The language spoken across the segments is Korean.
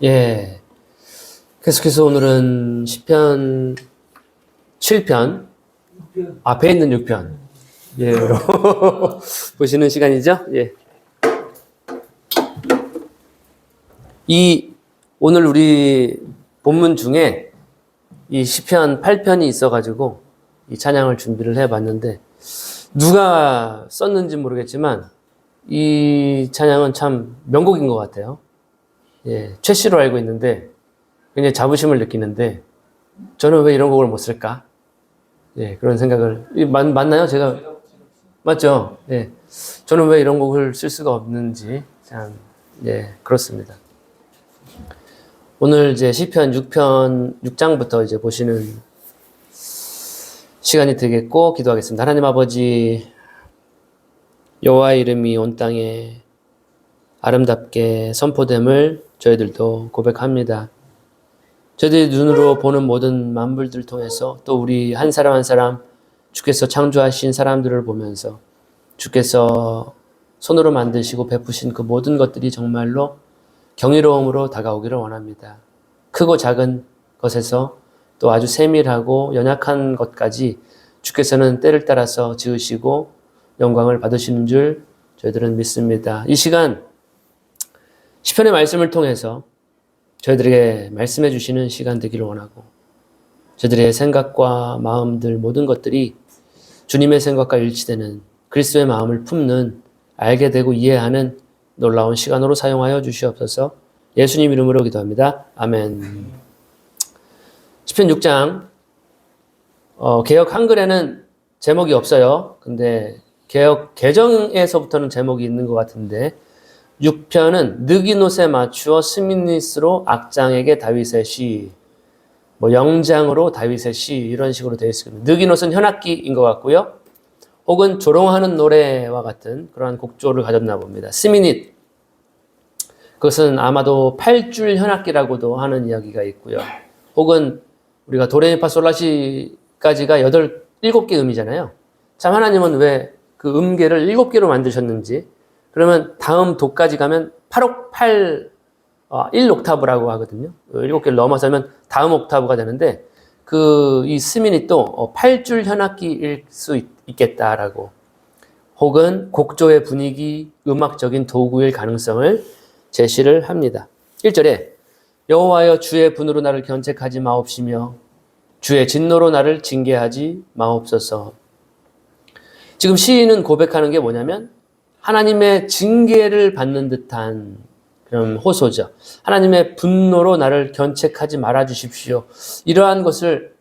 예. 계속해서 오늘은 시편 7편, 앞에 있는 6편, 예, 보시는 시간이죠? 예. 오늘 우리 본문 중에 이 시편 8편이 있어가지고 이 찬양을 준비를 해봤는데, 누가 썼는지 모르겠지만, 이 찬양은 참 명곡인 것 같아요. 예, 최씨로 알고 있는데, 굉장히 자부심을 느끼는데, 저는 왜 이런 곡을 못 쓸까? 예, 그런 생각을, 맞나요? 제가, 맞죠? 예. 저는 왜 이런 곡을 쓸 수가 없는지, 참, 예, 그렇습니다. 오늘 이제 시편 6장부터 이제 보시는 시간이 되겠고, 기도하겠습니다. 하나님 아버지, 여호와의 이름이 온 땅에 아름답게 선포됨을 저희들도 고백합니다. 저희들이 눈으로 보는 모든 만물들 통해서 또 우리 한 사람 한 사람 주께서 창조하신 사람들을 보면서 주께서 손으로 만드시고 베푸신 그 모든 것들이 정말로 경이로움으로 다가오기를 원합니다. 크고 작은 것에서 또 아주 세밀하고 연약한 것까지 주께서는 때를 따라서 지으시고 영광을 받으시는 줄 저희들은 믿습니다. 이 시간 시편의 말씀을 통해서 저희들에게 말씀해 주시는 시간 되기를 원하고, 저희들의 생각과 마음들 모든 것들이 주님의 생각과 일치되는 그리스도의 마음을 품는, 알게 되고 이해하는 놀라운 시간으로 사용하여 주시옵소서. 예수님 이름으로 기도합니다. 아멘. 시편 6장 개역 한글에는 제목이 없어요. 근데 개역 개정에서부터는 제목이 있는 것 같은데, 6편은 느기노스에 맞추어 스미니스로 악장에게 다윗의 시, 영장으로 다윗의 시, 이런 식으로 되어 있습니다. 느기노스는 현악기인 것 같고요. 혹은 조롱하는 노래와 같은 그러한 곡조를 가졌나 봅니다. 스미닛, 그것은 아마도 8줄 현악기라고도 하는 이야기가 있고요. 혹은 우리가 도레미파솔라시까지가 7개 음이잖아요. 참 하나님은 왜 그 음계를 7개로 만드셨는지, 그러면 다음 도까지 가면 1옥타브라고 하거든요. 7개를 넘어서면 다음 옥타브가 되는데, 이 스미닛도 8줄 현악기일 수 있겠다라고, 혹은 곡조의 분위기, 음악적인 도구일 가능성을 제시를 합니다. 1절에 여호와여 주의 분으로 나를 견책하지 마옵시며 주의 진노로 나를 징계하지 마옵소서. 지금 시인은 고백하는 게 뭐냐면 하나님의 징계를 받는 듯한 그런 호소죠. 하나님의 분노로 나를 견책하지 말아 주십시오. 이러한 것을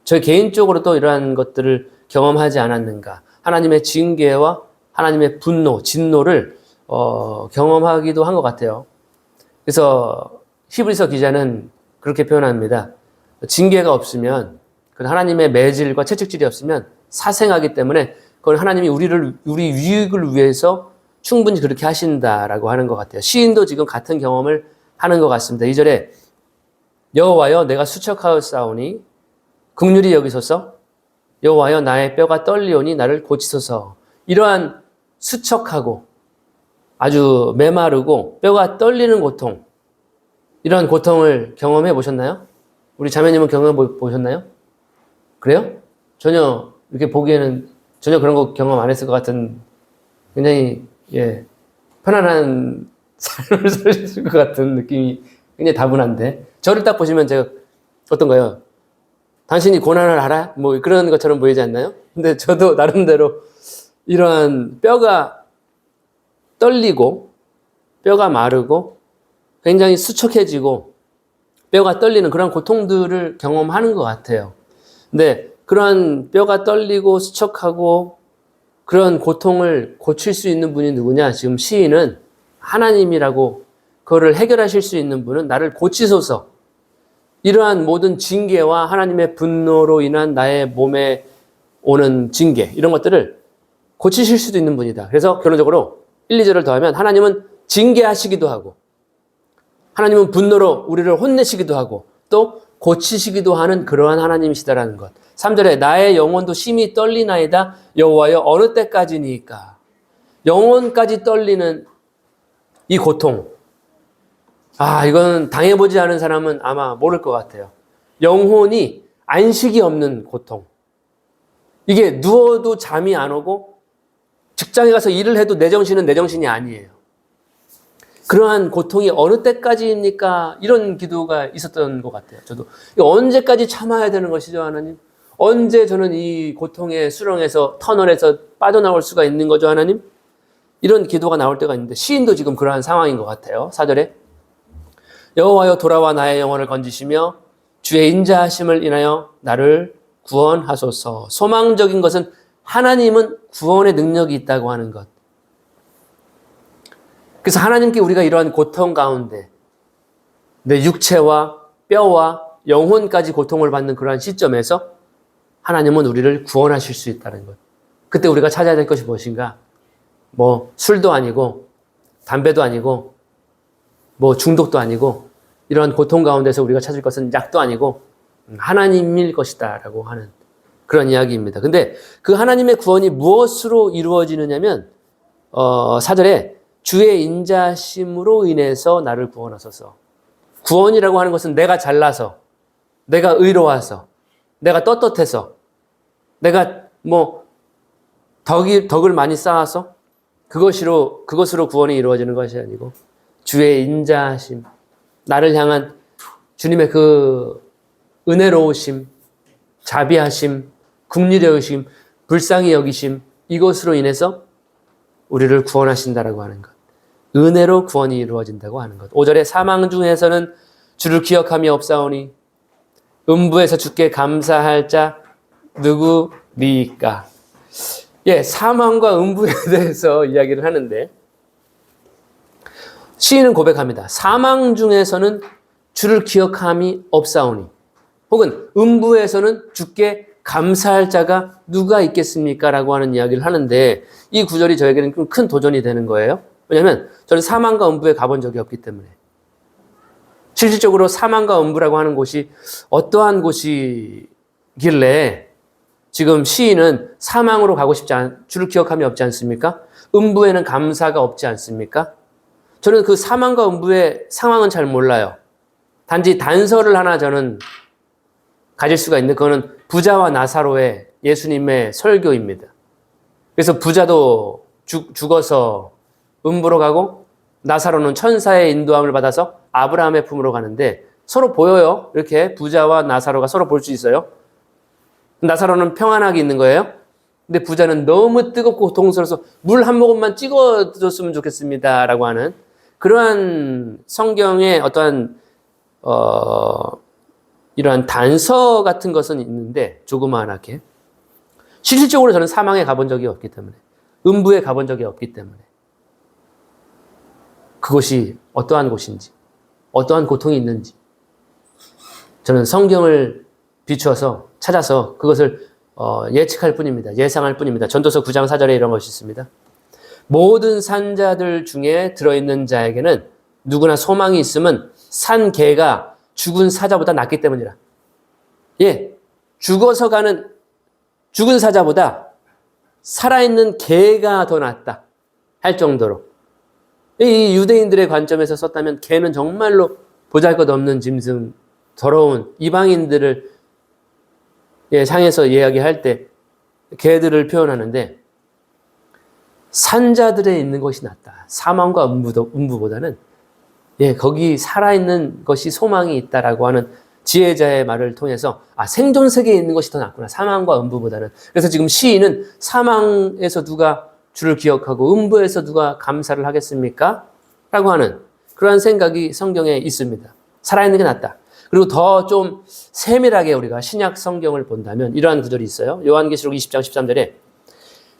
저 개인적으로도 이러한 것들을 경험하지 않았는가. 하나님의 징계와 하나님의 분노, 진노를 경험하기도 한 것 같아요. 그래서 히브리서 기자는 그렇게 표현합니다. 징계가 없으면, 하나님의 매질과 채찍질이 없으면 사생하기 때문에 그건 하나님이 우리 유익을 위해서 충분히 그렇게 하신다라고 하는 것 같아요. 시인도 지금 같은 경험을 하는 것 같습니다. 2절에 여호와여 내가 수척하였사오니 긍휼히 여기소서. 여호와여 나의 뼈가 떨리오니 나를 고치소서. 이러한 수척하고 아주 메마르고 뼈가 떨리는 고통, 이러한 고통을 경험해 보셨나요? 우리 자매님은 경험해 보셨나요? 그래요? 전혀 이렇게 보기에는 전혀 그런 거 경험 안 했을 것 같은, 굉장히 편안한 삶을 사실 것 같은 느낌이 굉장히 다분한데, 저를 딱 보시면 제가 어떤가요? 당신이 고난을 알아? 그런 것처럼 보이지 않나요? 근데 저도 나름대로 이러한 뼈가 떨리고 뼈가 마르고 굉장히 수척해지고 뼈가 떨리는 그런 고통들을 경험하는 것 같아요. 근데 그러한 뼈가 떨리고 수척하고 그런 고통을 고칠 수 있는 분이 누구냐? 지금 시인은 하나님이라고, 그거를 해결하실 수 있는 분은 나를 고치소서. 이러한 모든 징계와 하나님의 분노로 인한 나의 몸에 오는 징계, 이런 것들을 고치실 수도 있는 분이다. 그래서 결론적으로 1, 2절을 더하면 하나님은 징계하시기도 하고, 하나님은 분노로 우리를 혼내시기도 하고, 또 고치시기도 하는 그러한 하나님이시다라는 것. 3절에 나의 영혼도 심히 떨리나이다. 여호와여 어느 때까지니까. 영혼까지 떨리는 이 고통, 이건 당해보지 않은 사람은 아마 모를 것 같아요. 영혼이 안식이 없는 고통. 이게 누워도 잠이 안 오고 직장에 가서 일을 해도 내 정신은 내 정신이 아니에요. 그러한 고통이 어느 때까지입니까? 이런 기도가 있었던 것 같아요. 저도 언제까지 참아야 되는 것이죠, 하나님? 언제 저는 이 고통의 수렁에서 터널에서 빠져나올 수가 있는 거죠, 하나님? 이런 기도가 나올 때가 있는데 시인도 지금 그러한 상황인 것 같아요. 4절에 여호와여 돌아와 나의 영혼을 건지시며 주의 인자하심을 인하여 나를 구원하소서. 소망적인 것은 하나님은 구원의 능력이 있다고 하는 것. 그래서 하나님께 우리가 이러한 고통 가운데 내 육체와 뼈와 영혼까지 고통을 받는 그러한 시점에서 하나님은 우리를 구원하실 수 있다는 것. 그때 우리가 찾아야 될 것이 무엇인가? 술도 아니고 담배도 아니고 중독도 아니고 이러한 고통 가운데서 우리가 찾을 것은 약도 아니고 하나님일 것이다 라고 하는 그런 이야기입니다. 근데 그 하나님의 구원이 무엇으로 이루어지느냐면 4절에 주의 인자심으로 인해서 나를 구원하소서. 구원이라고 하는 것은 내가 잘나서, 내가 의로워서, 내가 떳떳해서, 내가 덕을 많이 쌓아서 그것으로 구원이 이루어지는 것이 아니고 주의 인자하심, 나를 향한 주님의 그 은혜로우심, 자비하심, 긍휼히 불쌍히 여기심, 이것으로 인해서 우리를 구원하신다라고 하는 것. 은혜로 구원이 이루어진다고 하는 것. 5절에 사망 중에서는 주를 기억함이 없사오니 음부에서 주께 감사할 자 누구리까? 사망과 음부에 대해서 이야기를 하는데 시인은 고백합니다. 사망 중에서는 주를 기억함이 없사오니 혹은 음부에서는 주께 감사할 자가 누가 있겠습니까? 라고 하는 이야기를 하는데 이 구절이 저에게는 좀 큰 도전이 되는 거예요. 왜냐하면 저는 사망과 음부에 가본 적이 없기 때문에 실질적으로 사망과 음부라고 하는 곳이 어떠한 곳이길래 지금 시인은 사망으로 가고 주를 기억함이 없지 않습니까? 음부에는 감사가 없지 않습니까? 저는 그 사망과 음부의 상황은 잘 몰라요. 단지 단서를 하나 저는 가질 수가 있는데 그거는 부자와 나사로의 예수님의 설교입니다. 그래서 부자도 죽어서 음부로 가고 나사로는 천사의 인도함을 받아서 아브라함의 품으로 가는데 서로 보여요. 이렇게 부자와 나사로가 서로 볼 수 있어요. 나사로는 평안하게 있는 거예요. 근데 부자는 너무 뜨겁고 고통스러워서 물 한 모금만 찍어줬으면 좋겠습니다. 라고 하는 그러한 성경의 어떠한 이러한 단서 같은 것은 있는데 조그마하게 실질적으로 저는 사망에 가본 적이 없기 때문에 음부에 가본 적이 없기 때문에 그것이 어떠한 곳인지 어떠한 고통이 있는지 저는 성경을 비추어서 찾아서 그것을 예측할 뿐입니다. 예상할 뿐입니다. 전도서 9장 4절에 이런 것이 있습니다. 모든 산자들 중에 들어있는 자에게는 누구나 소망이 있음은 산 개가 죽은 사자보다 낫기 때문이라. 죽어서 가는 죽은 사자보다 살아있는 개가 더 낫다 할 정도로 이 유대인들의 관점에서 썼다면 개는 정말로 보잘것없는 짐승, 더러운 이방인들을 상에서 이야기할 때 개들을 표현하는데 산자들에 있는 것이 낫다. 사망과 음부보다는 거기 살아있는 것이 소망이 있다라고 하는 지혜자의 말을 통해서 생존 세계에 있는 것이 더 낫구나. 사망과 음부보다는. 그래서 지금 시인은 사망에서 누가 주를 기억하고 음부에서 누가 감사를 하겠습니까? 라고 하는 그러한 생각이 성경에 있습니다. 살아있는 게 낫다. 그리고 더 좀 세밀하게 우리가 신약 성경을 본다면 이러한 구절이 있어요. 요한계시록 20장 13절에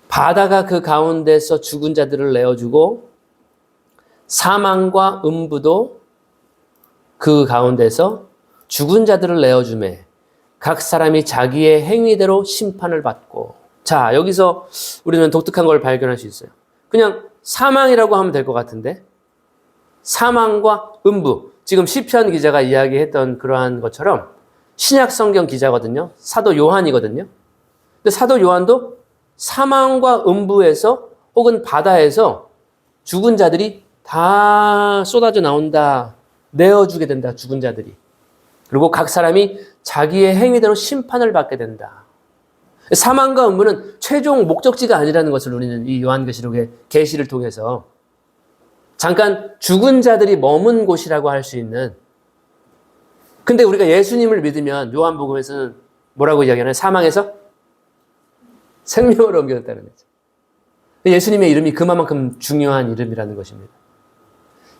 바다가 그 가운데서 죽은 자들을 내어주고 사망과 음부도 그 가운데서 죽은 자들을 내어주매 각 사람이 자기의 행위대로 심판을 받고. 자, 여기서 우리는 독특한 걸 발견할 수 있어요. 그냥 사망이라고 하면 될 것 같은데 사망과 음부, 지금 시편 기자가 이야기했던 그러한 것처럼 신약 성경 기자거든요. 사도 요한이거든요. 근데 사도 요한도 사망과 음부에서 혹은 바다에서 죽은 자들이 다 쏟아져 나온다. 내어주게 된다. 죽은 자들이. 그리고 각 사람이 자기의 행위대로 심판을 받게 된다. 사망과 음부는 최종 목적지가 아니라는 것을 우리는 이 요한계시록의 계시를 통해서 잠깐 죽은 자들이 머문 곳이라고 할 수 있는, 근데 우리가 예수님을 믿으면 요한복음에서는 뭐라고 이야기하나요? 사망에서 생명으로 옮겨졌다는 거죠. 예수님의 이름이 그만큼 중요한 이름이라는 것입니다.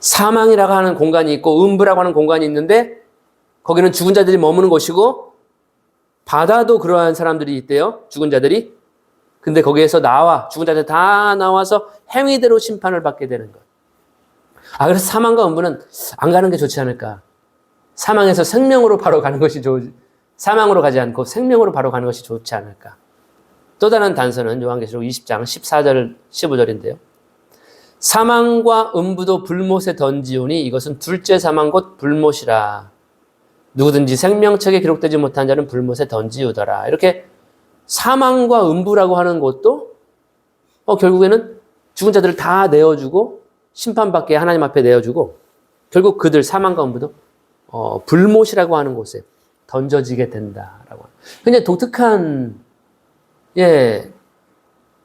사망이라고 하는 공간이 있고 음부라고 하는 공간이 있는데 거기는 죽은 자들이 머무는 곳이고 바다도 그러한 사람들이 있대요. 죽은 자들이. 근데 거기에서 죽은 자들 다 나와서 행위대로 심판을 받게 되는 것. 그래서 사망과 음부는 안 가는 게 좋지 않을까. 사망에서 생명으로 바로 가는 것이 사망으로 가지 않고 생명으로 바로 가는 것이 좋지 않을까. 또 다른 단서는 요한계시록 20장 14절 15절인데요. 사망과 음부도 불못에 던지오니 이것은 둘째 사망 곧 불못이라. 누구든지 생명책에 기록되지 못한 자는 불못에 던지우더라. 이렇게 사망과 음부라고 하는 것도 결국에는 죽은 자들을 다 내어주고 심판받게 하나님 앞에 내어주고 결국 그들 사망과 음부도 불못이라고 하는 곳에 던져지게 된다라고. 굉장히 독특한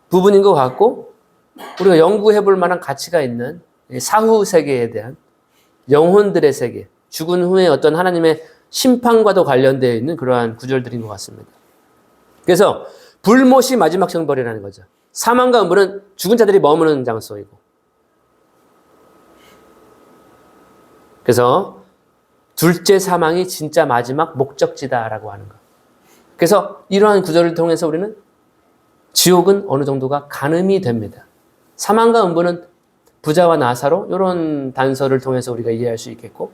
부분인 것 같고 우리가 연구해 볼 만한 가치가 있는 사후 세계에 대한 영혼들의 세계, 죽은 후에 어떤 하나님의 심판과도 관련되어 있는 그러한 구절들인 것 같습니다. 그래서 불못이 마지막 형벌이라는 거죠. 사망과 음부는 죽은 자들이 머무는 장소이고, 그래서 둘째 사망이 진짜 마지막 목적지다라고 하는 것. 그래서 이러한 구절을 통해서 우리는 지옥은 어느 정도가 가늠이 됩니다. 사망과 음부는 부자와 나사로 이런 단서를 통해서 우리가 이해할 수 있겠고,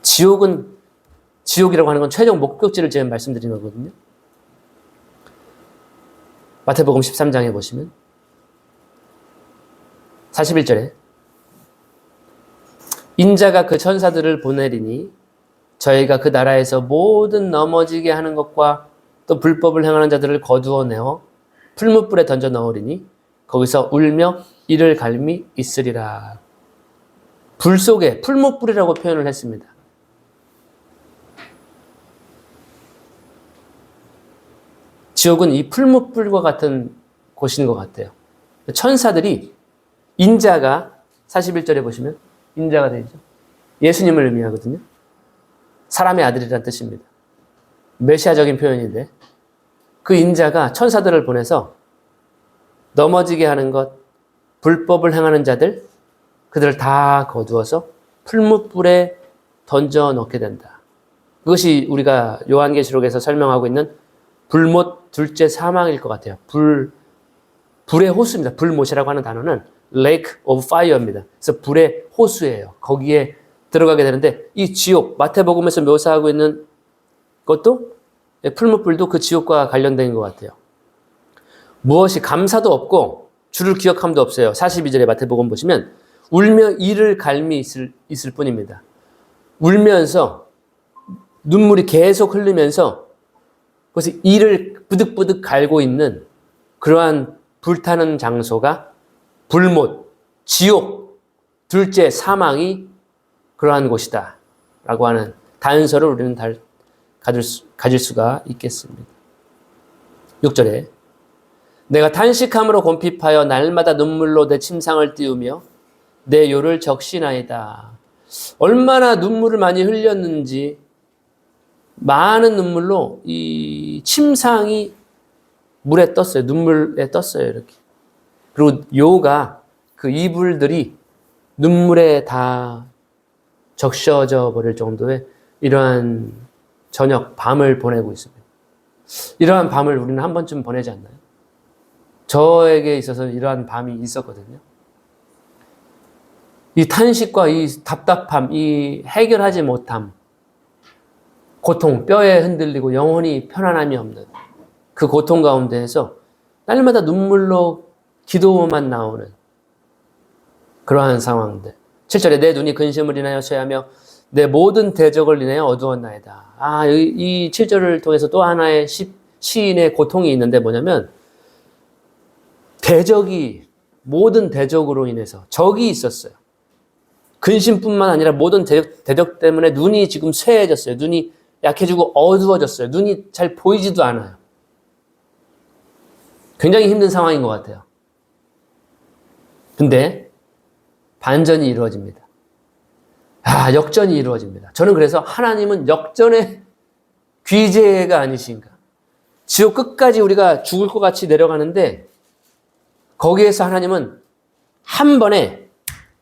지옥이라고 하는 건 최종 목적지를 제가 말씀드린 거거든요. 마태복음 13장에 보시면 41절에 인자가 그 천사들을 보내리니 저희가 그 나라에서 모든 넘어지게 하는 것과 또 불법을 행하는 자들을 거두어내어 풀무불에 던져 넣으리니 거기서 울며 이를 갈미 있으리라. 불 속에 풀무불이라고 표현을 했습니다. 지옥은 이 풀무불과 같은 곳인 것 같아요. 천사들이 인자가 41절에 보시면 인자가 되죠. 예수님을 의미하거든요. 사람의 아들이라는 뜻입니다. 메시아적인 표현인데 그 인자가 천사들을 보내서 넘어지게 하는 것, 불법을 행하는 자들, 그들을 다 거두어서 풀무불에 던져 넣게 된다. 그것이 우리가 요한계시록에서 설명하고 있는 불못 둘째 사망일 것 같아요. 불의 호수입니다. 불못이라고 하는 단어는 Lake of Fire입니다. 그래서 불의 호수예요. 거기에 들어가게 되는데 이 지옥, 마태복음에서 묘사하고 있는 것도 풀무불도 그 지옥과 관련된 것 같아요. 무엇이 감사도 없고 주를 기억함도 없어요. 42절에 마태복음 보시면 울며 이를 갈미 있을 뿐입니다. 울면서 눈물이 계속 흘리면서 그래서 이를 부득부득 갈고 있는 그러한 불타는 장소가 불못, 지옥, 둘째 사망이 그러한 곳이다 라고 하는 단서를 우리는 가질 수가 있겠습니다. 6절에 내가 탄식함으로 곰핍하여 날마다 눈물로 내 침상을 띄우며 내 요를 적시나이다. 얼마나 눈물을 많이 흘렸는지 많은 눈물로 이 침상이 물에 떴어요. 눈물에 떴어요. 이렇게. 그리고 요가 그 이불들이 눈물에 다 적셔져 버릴 정도의 이러한 저녁, 밤을 보내고 있습니다. 이러한 밤을 우리는 한 번쯤 보내지 않나요? 저에게 있어서 이러한 밤이 있었거든요. 이 탄식과 이 답답함, 이 해결하지 못함, 고통, 뼈에 흔들리고 영혼이 편안함이 없는 그 고통 가운데에서 날마다 눈물로 기도만 나오는 그러한 상황들. 7절에 내 눈이 근심을 인하여 쇠하며 내 모든 대적을 인하여 어두웠나이다. 이 7절을 통해서 또 하나의 시인의 고통이 있는데 뭐냐면 모든 대적으로 인해서 적이 있었어요. 근심뿐만 아니라 모든 대적 때문에 눈이 지금 쇠해졌어요. 눈이 약해지고 어두워졌어요. 눈이 잘 보이지도 않아요. 굉장히 힘든 상황인 것 같아요. 근데 반전이 이루어집니다. 역전이 이루어집니다. 저는 그래서 하나님은 역전의 귀재가 아니신가. 지옥 끝까지 우리가 죽을 것 같이 내려가는데 거기에서 하나님은 한 번에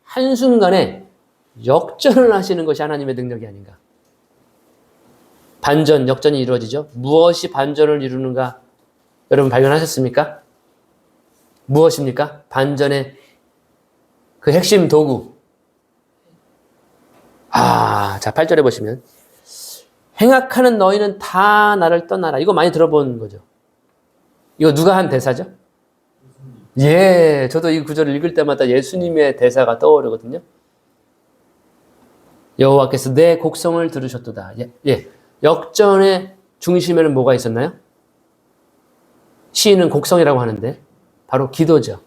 한순간에 역전을 하시는 것이 하나님의 능력이 아닌가. 반전, 역전이 이루어지죠. 무엇이 반전을 이루는가 여러분 발견하셨습니까? 무엇입니까? 반전의 그 핵심 도구. 자, 8절에 보시면 행악하는 너희는 다 나를 떠나라. 이거 많이 들어본 거죠. 이거 누가 한 대사죠? 저도 이 구절을 읽을 때마다 예수님의 대사가 떠오르거든요. 여호와께서 내 곡성을 들으셨도다. 역전의 중심에는 뭐가 있었나요? 시인은 곡성이라고 하는데 바로 기도죠.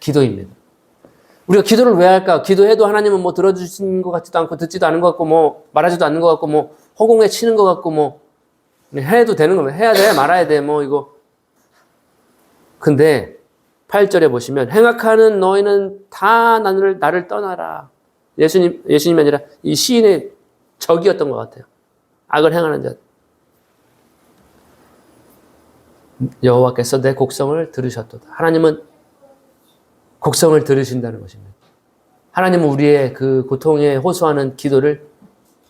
기도입니다. 우리가 기도를 왜 할까? 기도해도 하나님은 뭐 들어주신 것 같지도 않고 듣지도 않은 것 같고 뭐 말하지도 않는 것 같고 뭐 허공에 치는 것 같고 뭐 해도 되는 거면 해야 돼 말아야 돼 뭐 이거. 근데 8절에 보시면 행악하는 너희는 다 나를 떠나라. 예수님이 아니라 이 시인의 적이었던 것 같아요. 악을 행하는 자. 여호와께서 내 곡성을 들으셨도다. 하나님은 곡성을 들으신다는 것입니다. 하나님은 우리의 그 고통에 호소하는 기도를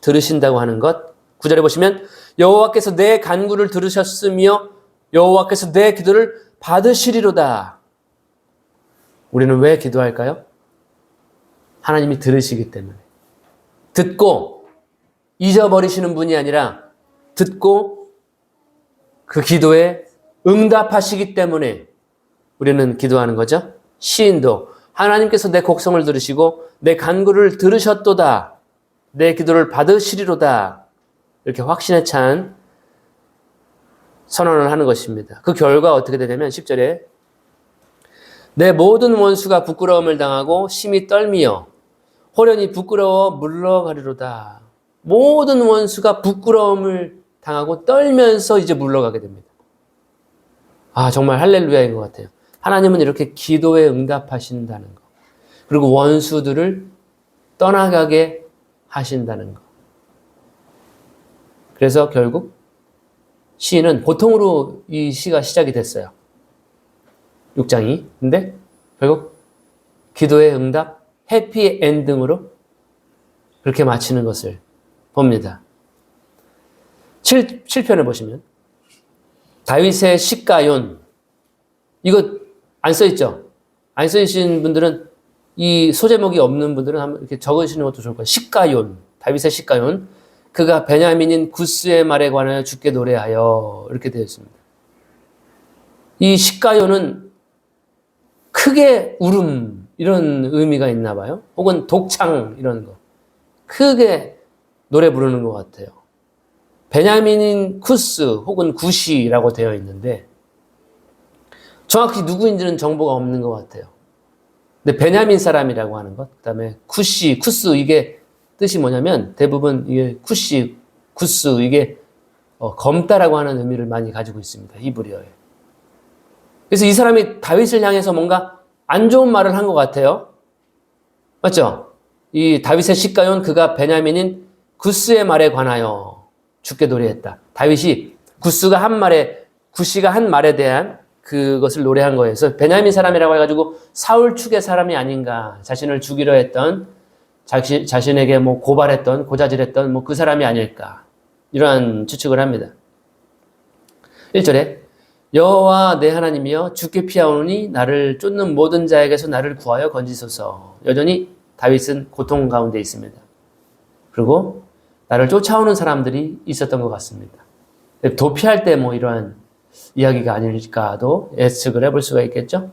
들으신다고 하는 것. 9절에 보시면 여호와께서 내 간구를 들으셨으며 여호와께서 내 기도를 받으시리로다. 우리는 왜 기도할까요? 하나님이 들으시기 때문에. 듣고 잊어버리시는 분이 아니라 듣고 그 기도에 응답하시기 때문에 우리는 기도하는 거죠. 시인도 하나님께서 내 곡성을 들으시고 내 간구를 들으셨도다. 내 기도를 받으시리로다. 이렇게 확신에 찬 선언을 하는 것입니다. 그 결과 어떻게 되냐면 10절에 내 모든 원수가 부끄러움을 당하고 심히 떨미어 호련히 부끄러워 물러가리로다. 모든 원수가 부끄러움을 당하고 떨면서 이제 물러가게 됩니다. 정말 할렐루야인 것 같아요. 하나님은 이렇게 기도에 응답하신다는 것. 그리고 원수들을 떠나가게 하신다는 것. 그래서 결국 시는 보통으로 이 시가 시작이 됐어요. 6장이. 근데 결국 기도의 응답, 해피 엔딩으로 그렇게 마치는 것을 봅니다. 7편을 보시면 다윗의 시가yon. 이거 안 써있죠? 안 써있신 분들은 이 소제목이 없는 분들은 한번 이렇게 적으시는 것도 좋을 거예요. 시가yon. 다윗의 시가yon. 그가 베냐민인 구스의 말에 관하여 주께 노래하여 이렇게 되어 있습니다. 이 시가요는 크게 울음 이런 의미가 있나 봐요. 혹은 독창 이런 거. 크게 노래 부르는 것 같아요. 베냐민인 쿠스 혹은 구시라고 되어 있는데 정확히 누구인지는 정보가 없는 것 같아요. 근데 베냐민 사람이라고 하는 것, 그 다음에 쿠시, 쿠스 이게 뜻이 뭐냐면 대부분 이게 쿠시, 구스 이게 검다라고 하는 의미를 많이 가지고 있습니다. 히브리어에. 그래서 이 사람이 다윗을 향해서 뭔가 안 좋은 말을 한 것 같아요. 맞죠? 이 다윗의 시가yon 그가 베냐민인 구스의 말에 관하여 주께 노래했다. 다윗이 구스가 한 말에 구시가 한 말에 대한 그것을 노래한 거예요. 그래서 베냐민 사람이라고 해가지고 사울 축의 사람이 아닌가, 자신을 죽이려 했던 자신에게 뭐 고발했던 고자질했던 뭐 그 사람이 아닐까 이러한 추측을 합니다. 1절에 여호와 내 하나님이여 주께 피하오니 나를 쫓는 모든 자에게서 나를 구하여 건지소서. 여전히 다윗은 고통 가운데 있습니다. 그리고 나를 쫓아오는 사람들이 있었던 것 같습니다. 도피할 때 뭐 이러한 이야기가 아닐까도 예측을 해볼 수가 있겠죠.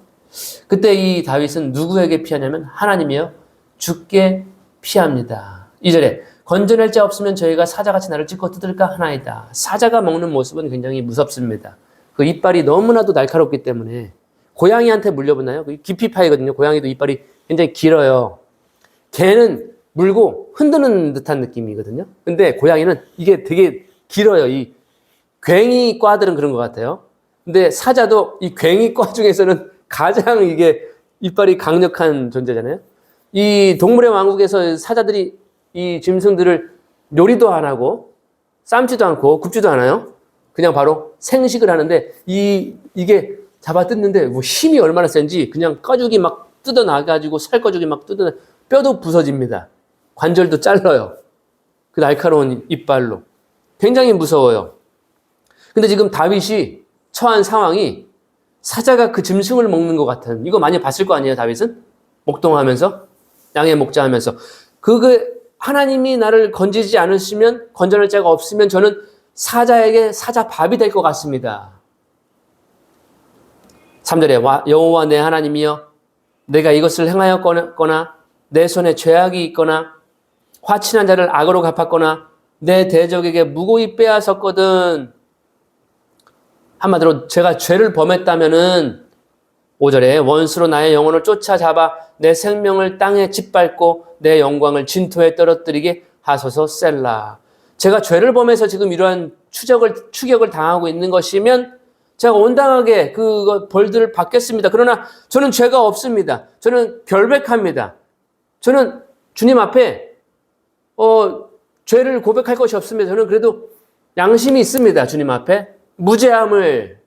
그때 이 다윗은 누구에게 피하냐면 하나님이여 주께 피합니다. 2절에 건져낼 자 없으면 저희가 사자같이 나를 찢고 뜯을까 하나이다. 사자가 먹는 모습은 굉장히 무섭습니다. 그 이빨이 너무나도 날카롭기 때문에 고양이한테 물려보나요? 깊이 파이거든요. 고양이도 이빨이 굉장히 길어요. 개는 물고 흔드는 듯한 느낌이거든요. 근데 고양이는 이게 되게 길어요. 이 괭이과들은 그런 것 같아요. 근데 사자도 이 괭이과 중에서는 가장 이게 이빨이 강력한 존재잖아요. 이 동물의 왕국에서 사자들이 이 짐승들을 요리도 안 하고 삶지도 않고 굽지도 않아요. 그냥 바로 생식을 하는데 이게 잡아 뜯는데 뭐 힘이 얼마나 센지 그냥 꺼죽이 막 뜯어나가지고 살꺼죽이 막 뜯어나 뼈도 부서집니다. 관절도 잘라요. 그 날카로운 이빨로. 굉장히 무서워요. 근데 지금 다윗이 처한 상황이 사자가 그 짐승을 먹는 것 같은, 이거 많이 봤을 거 아니에요, 다윗은? 목동하면서, 양의 목자하면서. 하나님이 나를 건지지 않으시면, 건전할 자가 없으면 저는 사자에게 사자 밥이 될 것 같습니다. 3절에 여호와 내 하나님이여 내가 이것을 행하였거나 내 손에 죄악이 있거나 화친한 자를 악으로 갚았거나 내 대적에게 무고히 빼앗았거든. 한마디로 제가 죄를 범했다면은 5절에 원수로 나의 영혼을 쫓아잡아 내 생명을 땅에 짓밟고 내 영광을 진토에 떨어뜨리게 하소서 셀라. 제가 죄를 범해서 지금 이러한 추격을 당하고 있는 것이면 제가 온당하게 그 벌들을 받겠습니다. 그러나 저는 죄가 없습니다. 저는 결백합니다. 저는 주님 앞에 죄를 고백할 것이 없습니다. 저는 그래도 양심이 있습니다. 주님 앞에. 무죄함을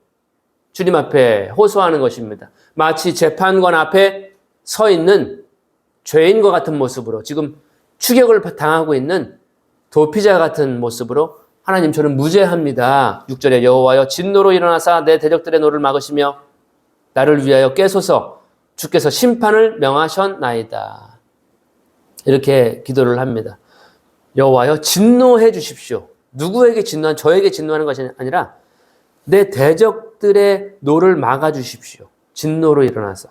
주님 앞에 호소하는 것입니다. 마치 재판관 앞에 서 있는 죄인과 같은 모습으로 지금 추격을 당하고 있는 도피자 같은 모습으로 하나님 저는 무죄합니다. 6절에 여호와여 진노로 일어나사 내 대적들의 노를 막으시며 나를 위하여 깨소서 주께서 심판을 명하셨나이다. 이렇게 기도를 합니다. 여호와여 진노해 주십시오. 누구에게 진노한 저에게 진노하는 것이 아니라 내 대적들의 노를 막아 주십시오. 진노로 일어나서.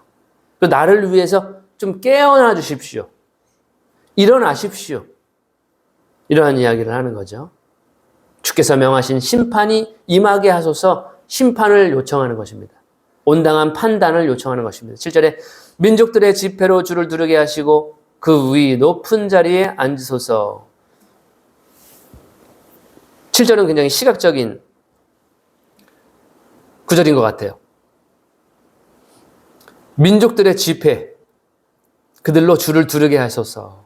그 나를 위해서 좀 깨어나 주십시오. 일어나십시오. 이러한 이야기를 하는 거죠. 주께서 명하신 심판이 임하게 하소서 심판을 요청하는 것입니다. 온당한 판단을 요청하는 것입니다. 7절에 민족들의 집회로 주를 두르게 하시고 그 위 높은 자리에 앉으소서. 7절은 굉장히 시각적인 구절인 것 같아요. 민족들의 집회, 그들로 주를 두르게 하소서.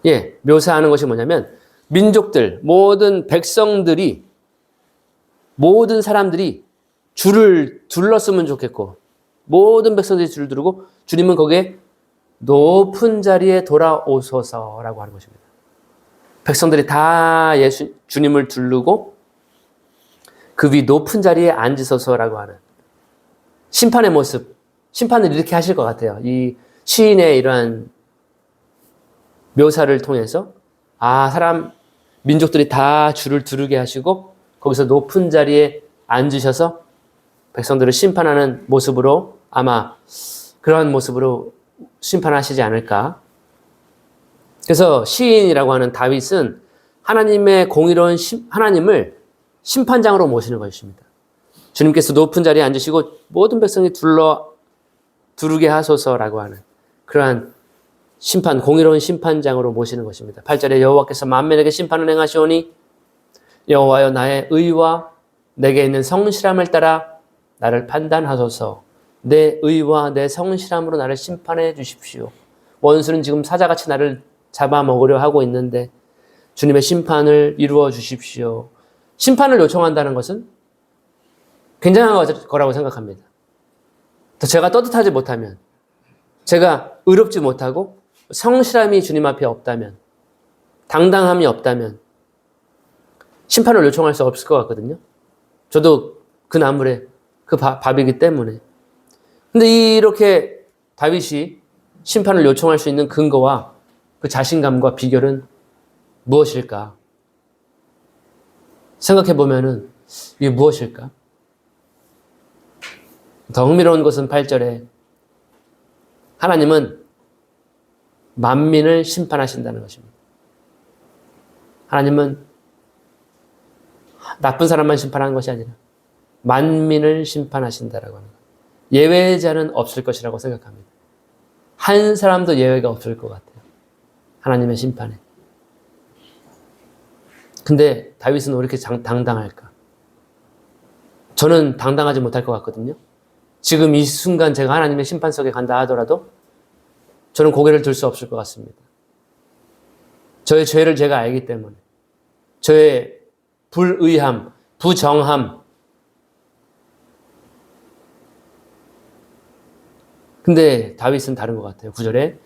예, 묘사하는 것이 뭐냐면 민족들, 모든 백성들이, 모든 사람들이 주를 둘렀으면 좋겠고 모든 백성들이 주를 두르고 주님은 거기에 높은 자리에 돌아오소서라고 하는 것입니다. 백성들이 다 주님을 두르고 그 위 높은 자리에 앉으소서라고 하는 심판의 모습, 심판을 이렇게 하실 것 같아요. 이 시인의 이러한 묘사를 통해서 민족들이 다 주를 두르게 하시고 거기서 높은 자리에 앉으셔서 백성들을 심판하는 모습으로 아마 그러한 모습으로 심판하시지 않을까. 그래서 시인이라고 하는 다윗은 하나님의 공의로운 하나님을 심판장으로 모시는 것입니다. 주님께서 높은 자리에 앉으시고 모든 백성이 두르게 하소서라고 하는 그러한 심판, 공의로운 심판장으로 모시는 것입니다. 8절에 여호와께서 만민에게 심판을 행하시오니 여호와여 나의 의와 내게 있는 성실함을 따라 나를 판단하소서. 내 의와 내 성실함으로 나를 심판해 주십시오. 원수는 지금 사자같이 나를 잡아먹으려 하고 있는데 주님의 심판을 이루어 주십시오. 심판을 요청한다는 것은 굉장한 거라고 생각합니다. 제가 떳떳하지 못하면, 제가 의롭지 못하고 성실함이 주님 앞에 없다면, 당당함이 없다면 심판을 요청할 수 없을 것 같거든요. 저도 그 나물에 그 밥이기 때문에. 근데 이렇게 다윗이 심판을 요청할 수 있는 근거와 그 자신감과 비결은 무엇일까? 생각해 보면은 이게 무엇일까? 더 흥미로운 것은 8절에 하나님은 만민을 심판하신다는 것입니다. 하나님은 나쁜 사람만 심판하는 것이 아니라 만민을 심판하신다라고 하는 것. 예외자는 없을 것이라고 생각합니다. 한 사람도 예외가 없을 것 같아요. 하나님의 심판에. 근데 다윗은 왜 이렇게 당당할까? 저는 당당하지 못할 것 같거든요. 지금 이 순간 제가 하나님의 심판석에 간다 하더라도 저는 고개를 들 수 없을 것 같습니다. 저의 죄를 제가 알기 때문에. 저의 불의함, 부정함. 근데 다윗은 다른 것 같아요. 9절에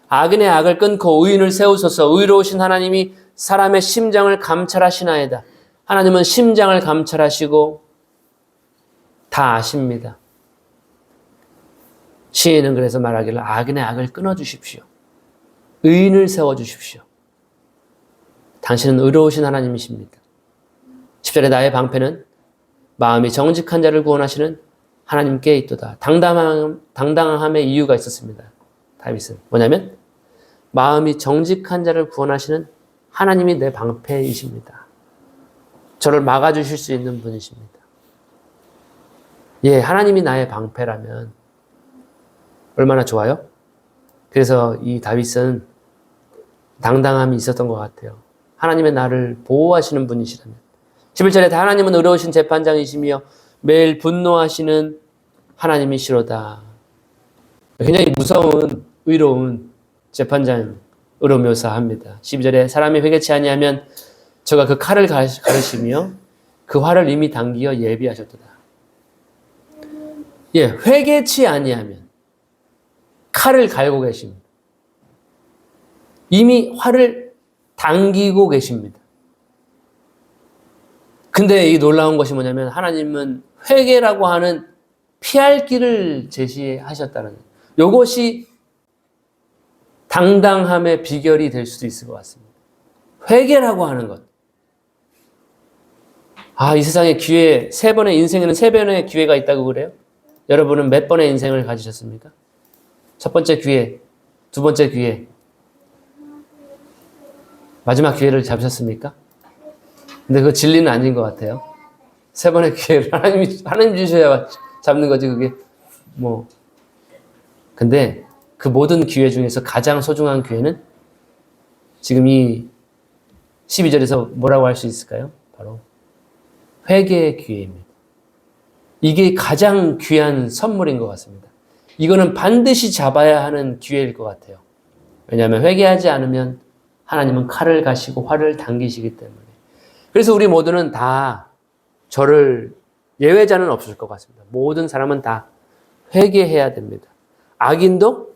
악인의 악을 끊고 의인을 세우소서. 의로우신 하나님이 사람의 심장을 감찰하시나이다. 하나님은 심장을 감찰하시고 다 아십니다. 시인은 그래서 말하기를 악인의 악을 끊어주십시오. 의인을 세워주십시오. 당신은 의로우신 하나님이십니다. 10절에 나의 방패는 마음이 정직한 자를 구원하시는 하나님께 있도다. 당당함의 이유가 있었습니다. 다윗은 뭐냐면 마음이 정직한 자를 구원하시는 하나님이 내 방패이십니다. 저를 막아주실 수 있는 분이십니다. 예, 하나님이 나의 방패라면 얼마나 좋아요? 그래서 이 다윗은 당당함이 있었던 것 같아요. 하나님의 나를 보호하시는 분이시라면. 11절에 하나님은 의로우신 재판장이시며 매일 분노하시는 하나님이시로다. 굉장히 무서운 의로운 재판장으로 묘사합니다. 12절에 사람이 회개치 아니하면 저가 그 칼을 가르시며 그 활을 이미 당기어 예비하셨도다. 예, 회개치 아니하면 칼을 갈고 계십니다. 이미 활을 당기고 계십니다. 근데 이 놀라운 것이 뭐냐면 하나님은 회개라고 하는 피할 길을 제시하셨다는 거예요. 이것이 당당함의 비결이 될 수도 있을 것 같습니다. 회개라고 하는 것. 이 세상에 기회, 인생에는 3번의 기회가 있다고 그래요? 여러분은 몇 번의 인생을 가지셨습니까? 첫 번째 기회, 두 번째 기회, 마지막 기회를 잡으셨습니까? 근데 그 진리는 아닌 것 같아요. 3번의 기회를 하나님 주셔야 잡는 거지, 그게. 근데 그 모든 기회 중에서 가장 소중한 기회는 지금 이 12절에서 뭐라고 할 수 있을까요? 바로 회개의 기회입니다. 이게 가장 귀한 선물인 것 같습니다. 이거는 반드시 잡아야 하는 기회일 것 같아요. 왜냐하면 회개하지 않으면 하나님은 칼을 가시고 활을 당기시기 때문에. 그래서 우리 모두는 다 저를 예외자는 없을 것 같습니다. 모든 사람은 다 회개해야 됩니다. 악인도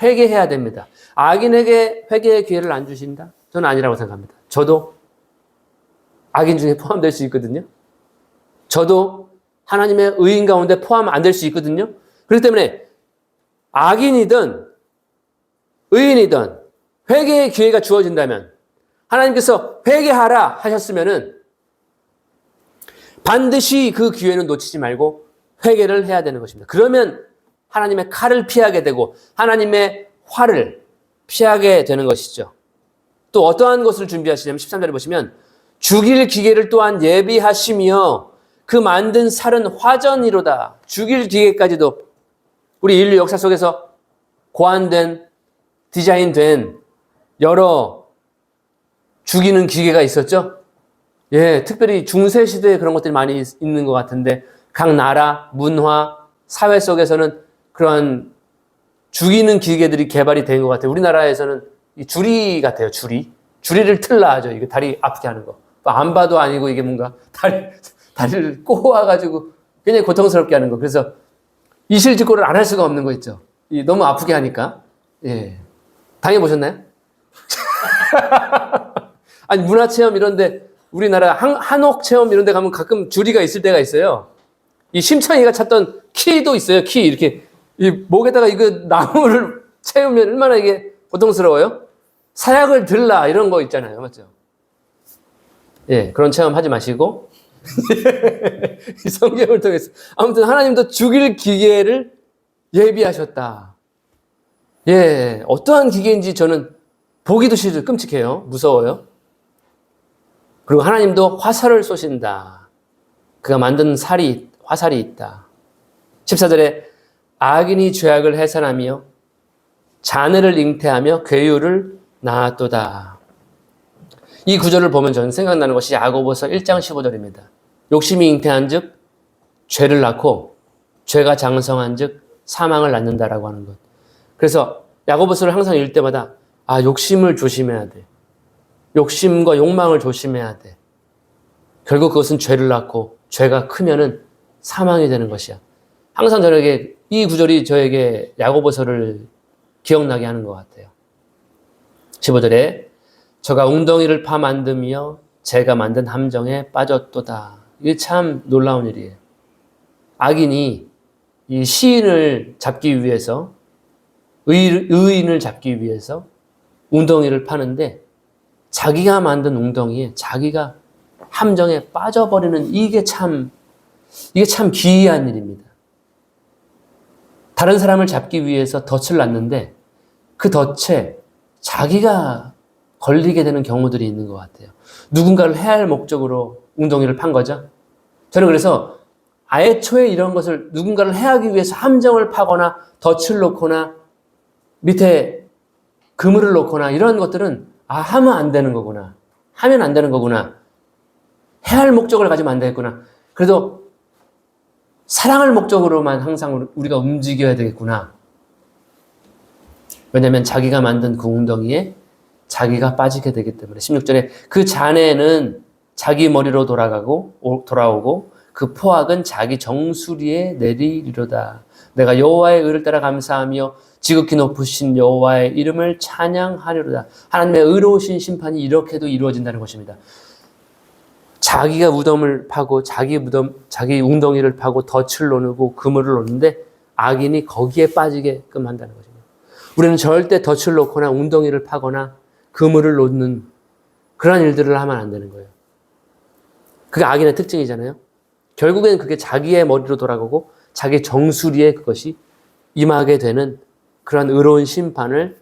회개해야 됩니다. 악인에게 회개의 기회를 안 주신다? 저는 아니라고 생각합니다. 저도 악인 중에 포함될 수 있거든요. 저도 하나님의 의인 가운데 포함 안 될 수 있거든요. 그렇기 때문에 악인이든 의인이든 회개의 기회가 주어진다면 하나님께서 회개하라 하셨으면은 반드시 그 기회는 놓치지 말고 회개를 해야 되는 것입니다. 그러면 하나님의 칼을 피하게 되고 하나님의 활을 피하게 되는 것이죠. 또 어떠한 것을 준비하시냐면 13절에 보시면 죽일 기계를 또한 예비하시며 그 만든 살은 화전이로다. 죽일 기계까지도 우리 인류 역사 속에서 고안된 디자인된 여러 죽이는 기계가 있었죠. 예, 특별히 중세 시대에 그런 것들이 많이 있는 것 같은데 각 나라, 문화, 사회 속에서는 그러한 죽이는 기계들이 개발이 된 것 같아요. 우리나라에서는 이 주리 같아요. 주리를 틀라 하죠. 이게 다리 아프게 하는 거. 안봐도 아니고 이게 뭔가 다리를 꼬아가지고 굉장히 고통스럽게 하는 거. 그래서 이실직고를 안 할 수가 없는 거 있죠. 너무 아프게 하니까. 예. 당해보셨나요? 아니, 문화체험 이런데, 우리나라 한옥 체험 이런데 가면 가끔 주리가 있을 때가 있어요. 이 심청이가 찾던 키도 있어요. 키, 이렇게. 이 목에다가 이거 나무를 채우면 얼마나 이게 고통스러워요? 사약을 들라, 이런 거 있잖아요. 맞죠? 예, 그런 체험 하지 마시고. 이 성경을 통해서. 아무튼 하나님도 죽일 기계를 예비하셨다. 예, 어떠한 기계인지 저는 보기도 싫어요. 끔찍해요. 무서워요. 그리고 하나님도 화살을 쏘신다. 그가 만든 화살이 있다. 14절에 악인이 죄악을 해산하며 자네를 잉태하며 괴유를 나았도다. 이 구절을 보면 저는 생각나는 것이 야고보서 1장 15절입니다. 욕심이 잉태한 즉 죄를 낳고 죄가 장성한 즉 사망을 낳는다라고 하는 것. 그래서 야고보서를 항상 읽을 때마다 욕심을 조심해야 돼. 욕심과 욕망을 조심해야 돼. 결국 그것은 죄를 낳고 죄가 크면은 사망이 되는 것이야. 항상 저에게 이 구절이 저에게 야고보서를 기억나게 하는 것 같아요. 15절에 저가 웅덩이를 파 만듦이여 제가 만든 함정에 빠졌도다. 이게 참 놀라운 일이에요. 악인이 이 시인을 잡기 위해서 의인을 잡기 위해서 웅덩이를 파는데 자기가 만든 웅덩이에 자기가 함정에 빠져버리는 이게 참 기이한 일입니다. 다른 사람을 잡기 위해서 덫을 놨는데 그 덫에 자기가 걸리게 되는 경우들이 있는 것 같아요. 누군가를 해할 목적으로 웅덩이를 판 거죠. 저는 그래서 애초에 이런 것을 누군가를 해하기 위해서 함정을 파거나 덫을 놓거나 밑에 그물을 놓거나 이런 것들은 하면 안 되는 거구나. 하면 안 되는 거구나. 해할 목적을 가지면 안 되겠구나. 그래도 사랑할 목적으로만 항상 우리가 움직여야 되겠구나. 왜냐하면 자기가 만든 그 웅덩이에 자기가 빠지게 되기 때문에 16절에 그 잔해는 자기 머리로 돌아오고 그 포악은 자기 정수리에 내리리로다. 내가 여호와의 의를 따라 감사하며 지극히 높으신 여호와의 이름을 찬양하리로다. 하나님의 의로우신 심판이 이렇게도 이루어진다는 것입니다. 자기가 무덤을 파고 자기 웅덩이를 파고 덫을 놓고 그물을 놓는데 악인이 거기에 빠지게끔 한다는 것입니다. 우리는 절대 덫을 놓거나 웅덩이를 파거나 그물을 놓는 그런 일들을 하면 안 되는 거예요. 그게 악인의 특징이잖아요. 결국에는 그게 자기의 머리로 돌아가고 자기 정수리에 그것이 임하게 되는 그런 의로운 심판을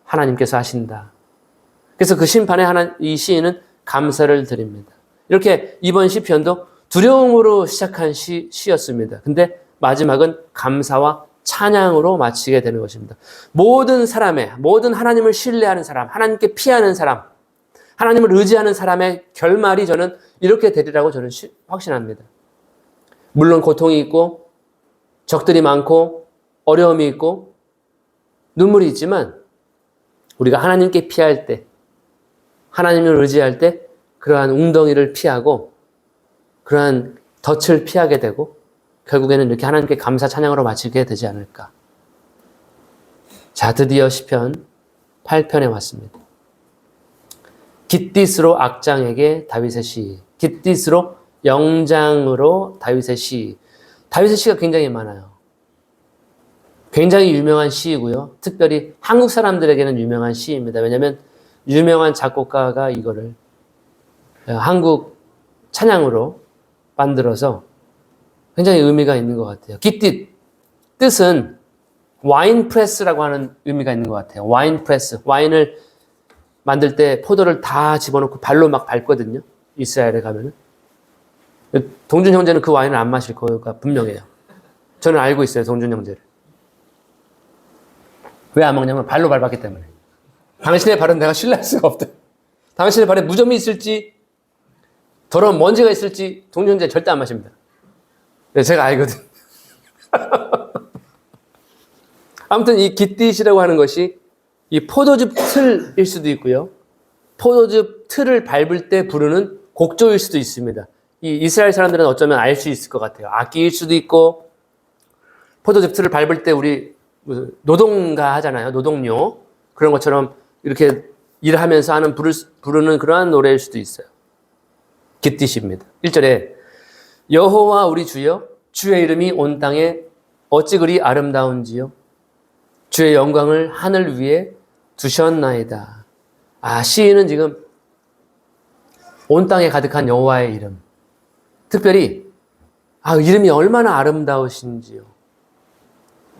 하나님께서 하신다. 그래서 그 심판에 이 시인은 감사를 드립니다. 이렇게 이번 시편도 두려움으로 시작한 시였습니다. 근데 마지막은 감사와 찬양으로 마치게 되는 것입니다. 모든 하나님을 신뢰하는 사람, 하나님께 피하는 사람, 하나님을 의지하는 사람의 결말이 저는 이렇게 되리라고 저는 확신합니다. 물론 고통이 있고 적들이 많고 어려움이 있고 눈물이 있지만 우리가 하나님께 피할 때, 하나님을 의지할 때 그러한 웅덩이를 피하고 그러한 덫을 피하게 되고 결국에는 이렇게 하나님께 감사 찬양으로 마치게 되지 않을까. 자, 드디어 시편 8편에 왔습니다. 깃딧으로 악장에게 다윗의 시, 깃딧으로 영장으로 다윗의 시. 다윗의 시가 굉장히 많아요. 굉장히 유명한 시이고요. 특별히 한국 사람들에게는 유명한 시입니다. 왜냐하면 유명한 작곡가가 이거를 한국 찬양으로 만들어서 굉장히 의미가 있는 것 같아요. 깃딧, 뜻은 와인 프레스라고 하는 의미가 있는 것 같아요. 와인 프레스, 와인을 만들 때 포도를 다 집어넣고 발로 막 밟거든요. 이스라엘에 가면은. 동준 형제는 그 와인을 안 마실 거가 분명해요. 저는 알고 있어요, 동준 형제를. 왜 안 먹냐면 발로 밟았기 때문에. 당신의 발은 내가 신뢰할 수가 없다. 당신의 발에 무좀이 있을지 더러운 먼지가 있을지 동준 형제 절대 안 마십니다. 제가 알거든. 아무튼 이 깃딧이라고 하는 것이 이 포도즙 틀일 수도 있고요. 포도즙 틀을 밟을 때 부르는 곡조일 수도 있습니다. 이 이스라엘 사람들은 어쩌면 알 수 있을 것 같아요. 악기일 수도 있고 포도즙 틀을 밟을 때 우리 노동가 하잖아요. 노동요. 그런 것처럼 이렇게 일하면서 부르는 그러한 노래일 수도 있어요. 깃딧입니다. 1절에 여호와 우리 주여 주의 이름이 온 땅에 어찌 그리 아름다운지요. 주의 영광을 하늘 위에 두셨나이다. 시인은 지금 온 땅에 가득한 여호와의 이름. 특별히 이름이 얼마나 아름다우신지요.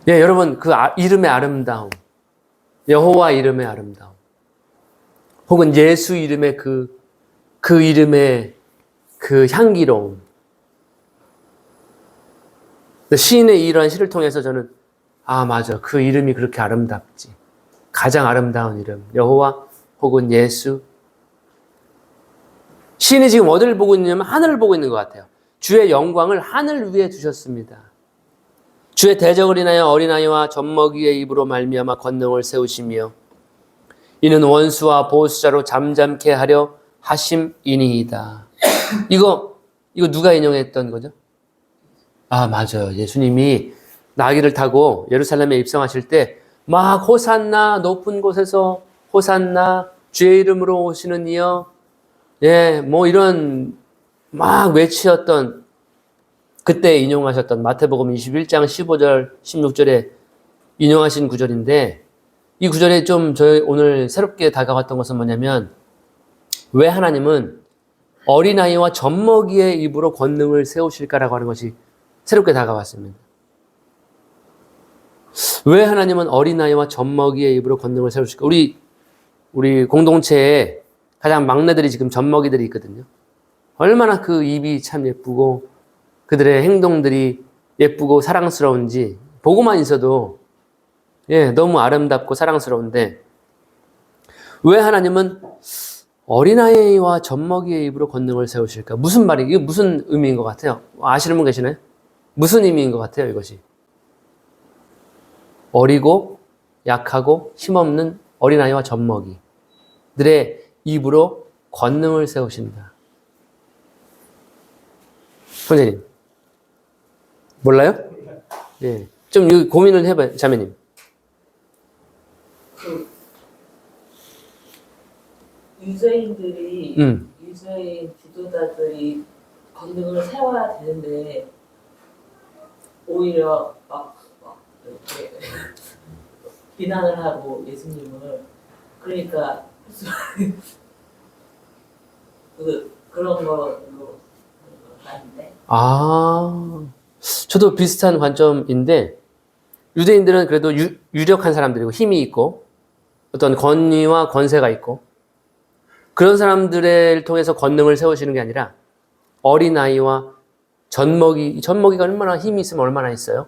예, 여러분 그 이름의 아름다움. 여호와 이름의 아름다움. 혹은 예수 이름의 그 이름의 그 향기로움. 시인의 이러한 시를 통해서 저는 맞아. 그 이름이 그렇게 아름답지. 가장 아름다운 이름. 여호와 혹은 예수. 시인이 지금 어디를 보고 있냐면 하늘을 보고 있는 것 같아요. 주의 영광을 하늘 위에 두셨습니다. 주의 대적을 인하여 어린아이와 젖먹이의 입으로 말미암아 권능을 세우시며 이는 원수와 보수자로 잠잠케 하려 하심이니이다. 이거 누가 인용했던 거죠? 아, 맞아요. 예수님이 나귀를 타고 예루살렘에 입성하실 때 막 호산나 높은 곳에서 호산나 주의 이름으로 오시는 이여, 예, 뭐 이런 막 외치었던 그때 인용하셨던 마태복음 21장 15절 16절에 인용하신 구절인데, 이 구절에 좀 저희 오늘 새롭게 다가왔던 것은 뭐냐면, 왜 하나님은 어린아이와 젖먹이의 입으로 권능을 세우실까라고 하는 것이 새롭게 다가왔습니다. 왜 하나님은 어린아이와 젖먹이의 입으로 권능을 세우실까? 우리 공동체에 가장 막내들이 지금 젖먹이들이 있거든요. 얼마나 그 입이 참 예쁘고 그들의 행동들이 예쁘고 사랑스러운지 보고만 있어도 너무 아름답고 사랑스러운데, 왜 하나님은 어린아이와 젖먹이의 입으로 권능을 세우실까? 무슨 말이에요? 이게 무슨 의미인 것 같아요? 아시는 분 계시나요? 무슨 의미인 것 같아요, 이것이? 어리고 약하고 힘없는 어린아이와 젖먹이들의 입으로 권능을 세우신다. 선생님, 몰라요? 예, 좀 고민을 해봐요, 자매님. 유대인 지도자들이 권능을 세워야 되는데 오히려 막 이렇게 비난을 하고 예수님을, 그러니까 그런 걸로 아닌데. 저도 비슷한 관점인데, 유대인들은 그래도 유력한 사람들이고 힘이 있고 어떤 권위와 권세가 있고, 그런 사람들을 통해서 권능을 세우시는 게 아니라 어린아이와 젖먹이가 얼마나 힘이 있으면 얼마나 있어요?